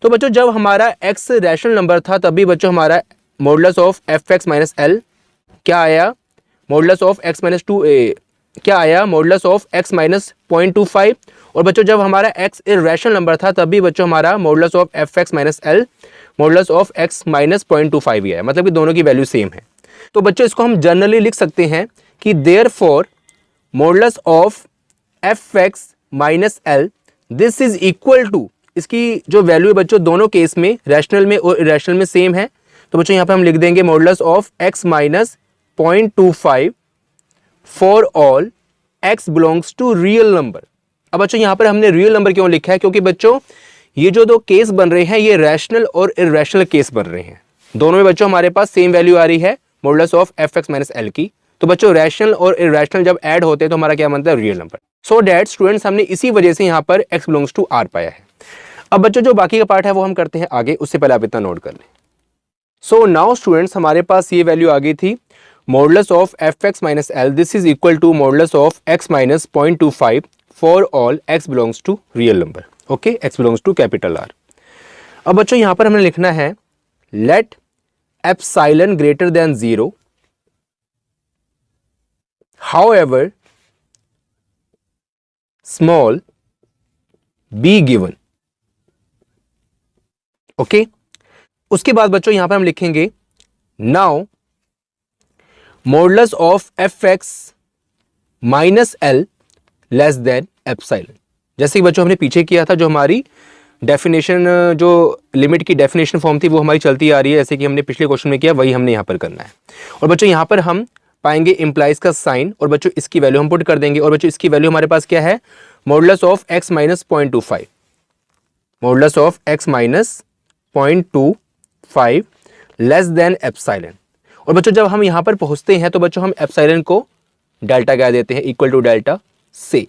तो बच्चों जब हमारा x रैशनल नंबर था तभी बच्चों हमारा modulus of fx minus l क्या आया, मॉडुलस ऑफ x माइनस 2 क्या आया, मॉडुलस ऑफ x माइनस 0.25, और बच्चों जब हमारा x इररेशनल नंबर था तभी बच्चों हमारा modulus of fx minus l modulus of x minus 0.25 ही है, मतलब कि दोनों की वैल्यू सेम है। तो बच्चों इसको हम जनरली लिख सकते हैं कि therefore modulus of fx minus l this is equal to, इसकी जो वैल्यू है बच्चों दोनों केस में, रैशनल में और इररेशनल में सेम है, तो बच्चों यहाँ पे हम लिख देंगे modulus of x minus 0.25 for all x belongs to real number. अब बच्चों यहाँ पर हमने रियल नंबर क्यों लिखा है, क्योंकि बच्चों ये जो दो केस बन रहे हैं ये रैशनल और इररेशनल केस बन रहे हैं, दोनों में बच्चों हमारे पास सेम वैल्यू आ रही है modulus of fx minus l की, तो बच्चों रैशनल और इररेशनल जब ऐड होते हैं तो हमारा क्या बनता है, real number. So that students हमने इसी वजह से यहाँ पर x बिलोंग्स टू r पाया है। अब बच्चों जो बाकी का पार्ट है वो हम करते हैं आगे, उससे पहले आप इतना नोट कर लें। सो नाउ स्टूडेंट्स हमारे पास ये वैल्यू आ गई थी modulus of fx minus l, this is equal to modulus of x minus 0.25 for all x belongs to real number. Okay, x belongs to capital R। अब बच्चों यहां पर हमें लिखना है let epsilon greater than 0 however small be given. Okay, उसके बाद बच्चों यहां पर हम लिखेंगे now modulus of fx minus l less than epsilon. जैसे कि बच्चों हमने पीछे किया था, जो हमारी डेफिनेशन, जो लिमिट की डेफिनेशन फॉर्म थी वो हमारी चलती आ रही है, जैसे कि हमने पिछले क्वेश्चन में किया वही हमने यहाँ पर करना है। और बच्चों यहाँ पर हम पाएंगे इम्प्लाइज का साइन, और बच्चों इसकी वैल्यू हम पुट कर देंगे, और बच्चों इसकी वैल्यू हमारे पास क्या है, modulus of x minus 0.25, modulus of x minus 0.25 less than epsilon. और बच्चों जब हम यहाँ पर पहुँचते हैं तो बच्चों हम एप्सिलॉन को डेल्टा कह देते हैं, इक्वल टू डेल्टा से।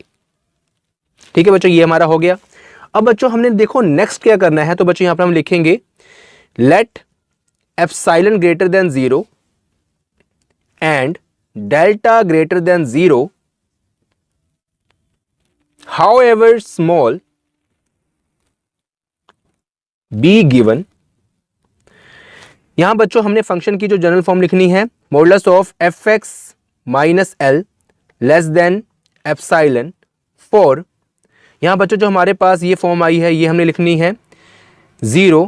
ठीक है बच्चों, ये हमारा हो गया। अब बच्चों हमने देखो नेक्स्ट क्या करना है, तो बच्चों यहाँ पर हम लिखेंगे let epsilon greater than 0 and delta greater than 0 however small be given। यहां बच्चों हमने फंक्शन की जो जनरल फॉर्म लिखनी है, modulus of F x minus L less than epsilon for, यहां बच्चों जो हमारे पास ये फॉर्म आई है ये हमने लिखनी है 0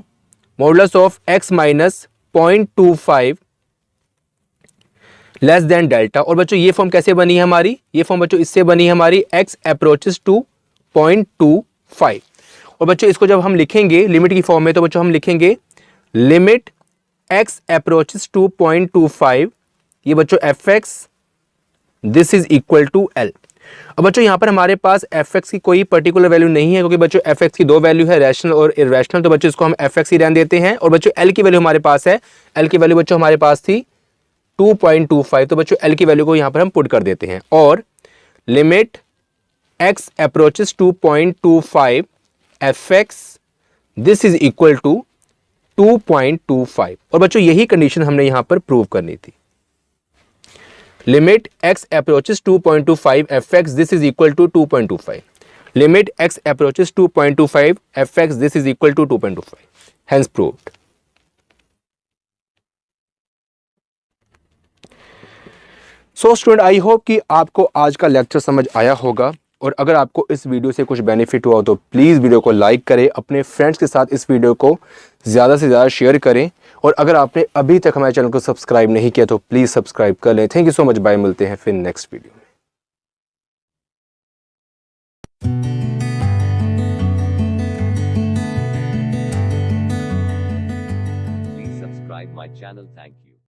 modulus of x minus 0.25 less than delta. और बच्चों ये फॉर्म कैसे बनी है हमारी, ये फॉर्म बच्चों इससे बनी है हमारी x अप्रोचेस टू 0.25। और बच्चों इसको जब हम लिखेंगे लिमिट की फॉर्म में तो बच्चों हम लिखेंगे लिमिट x अप्रोचेस टू 0.25, ये बच्चों fx this is equal to l। अब बच्चों यहाँ पर हमारे पास fx की कोई पर्टिकुलर वैल्यू नहीं है क्योंकि बच्चों fx की दो वैल्यू है, रैशनल और इरेशनल, तो बच्चों इसको हम fx ही रहने देते हैं। और बच्चों l की वैल्यू हमारे पास है, l की वैल्यू बच्चों हमारे पास थी 2.25, तो बच्चों l की वैल्यू को यहां पर हम पुट कर देते हैं। और limit x approaches to 0.25 fx this is equal to 2.25। और बच्चों यही कंडीशन हमने यहां पर प्रूव करनी थी। Limit x approaches to 0.25 fx this is equal to 2.25, limit x approaches to 0.25 fx this is equal to 2.25, hence proved. So student, I hope कि आपको आज का लेक्चर समझ आया होगा। और अगर आपको इस वीडियो से कुछ बेनिफिट हुआ तो प्लीज़ वीडियो को लाइक करें, अपने फ्रेंड्स के साथ इस वीडियो को ज़्यादा से ज़्यादा शेयर करें। और अगर आपने अभी तक हमारे चैनल को सब्सक्राइब नहीं किया तो प्लीज़ सब्सक्राइब कर लें। Thank you so much, bye, मिलते हैं फिर नेक्स्ट वीडियो में। Please subscribe my channel. Thank you.